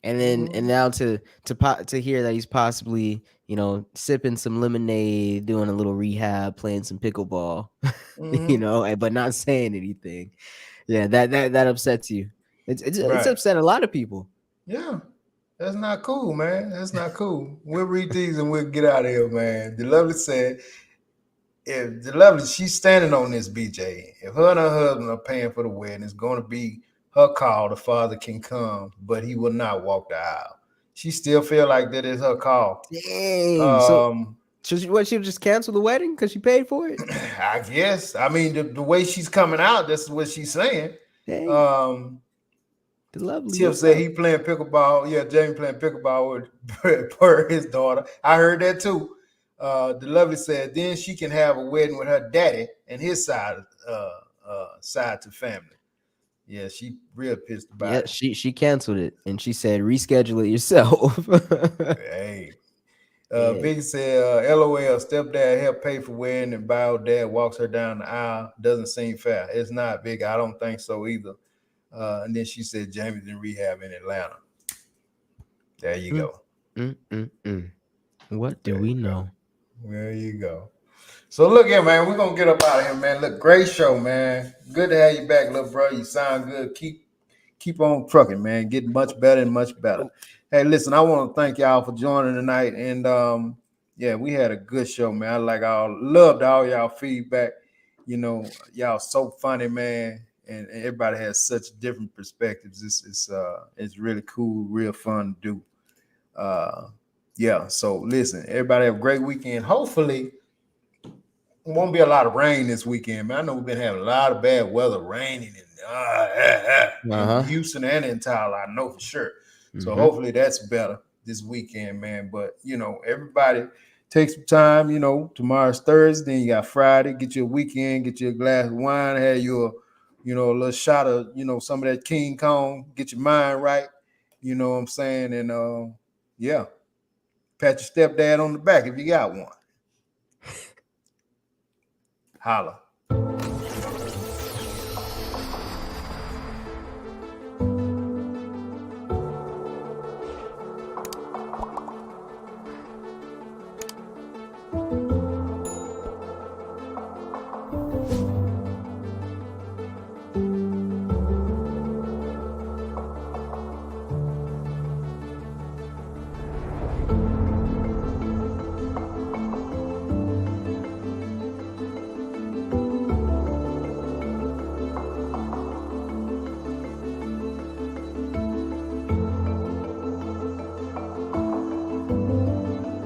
And Mm-hmm. now to hear that he's possibly sipping some lemonade, doing a little rehab, playing some pickleball, Mm-hmm. but not saying anything. Yeah, that upsets you. It's Right. upset a lot of people. Yeah. That's not cool, man. That's not cool. We'll read these and we'll get out of here, man. The lovely said, if the lovely, she's standing on this, BJ. If her and her husband are paying for the wedding, it's going to be her call. The father can come, but he will not walk the aisle. She still feel like that is her call. Dang. So Um, she'll just cancel the wedding because she paid for it? I guess. I mean, the way she's coming out, that's what she's saying. Dang, Um, the lovely. Tiff What's said up? he playing pickleball. Yeah, Jamie playing pickleball with per his daughter. I heard that too. The lovely said then she can have a wedding with her daddy and his side to family. Yeah, she real pissed Yeah, about it. she canceled it and she said reschedule it yourself. Hey, Yeah. Biggie said, "LOL, stepdad helped pay for wedding and bio dad walks her down the aisle. Doesn't seem fair. It's not big. I don't think so either." And then she said, "Jamie's in rehab in Atlanta." There you Mm, go. mm. What do There we you go. know? There you go. So look here, man. We're gonna get up out of here, man. Look, great show, man. Good to have you back, little bro. You sound good. Keep on trucking, man. Getting much better and much better. Hey, listen, I want to thank y'all for joining tonight. And yeah, we had a good show, man. I loved all y'all feedback. Y'all so funny, man. And everybody has such different perspectives. It's really cool, real fun to do. Uh yeah. So listen, everybody have a great weekend. Hopefully won't be a lot of rain this weekend, man. I know we've been having a lot of bad weather, raining in Uh-huh. Houston and in Tyler. I know for sure. So Mm-hmm. hopefully that's better this weekend, man. But everybody take some time. Tomorrow's Thursday, then you got Friday. Get you a weekend, get you a glass of wine, have your, a little shot of, some of that King Kong. Get your mind right. You know what I'm saying? And yeah, pat your stepdad on the back if you got one. Holla.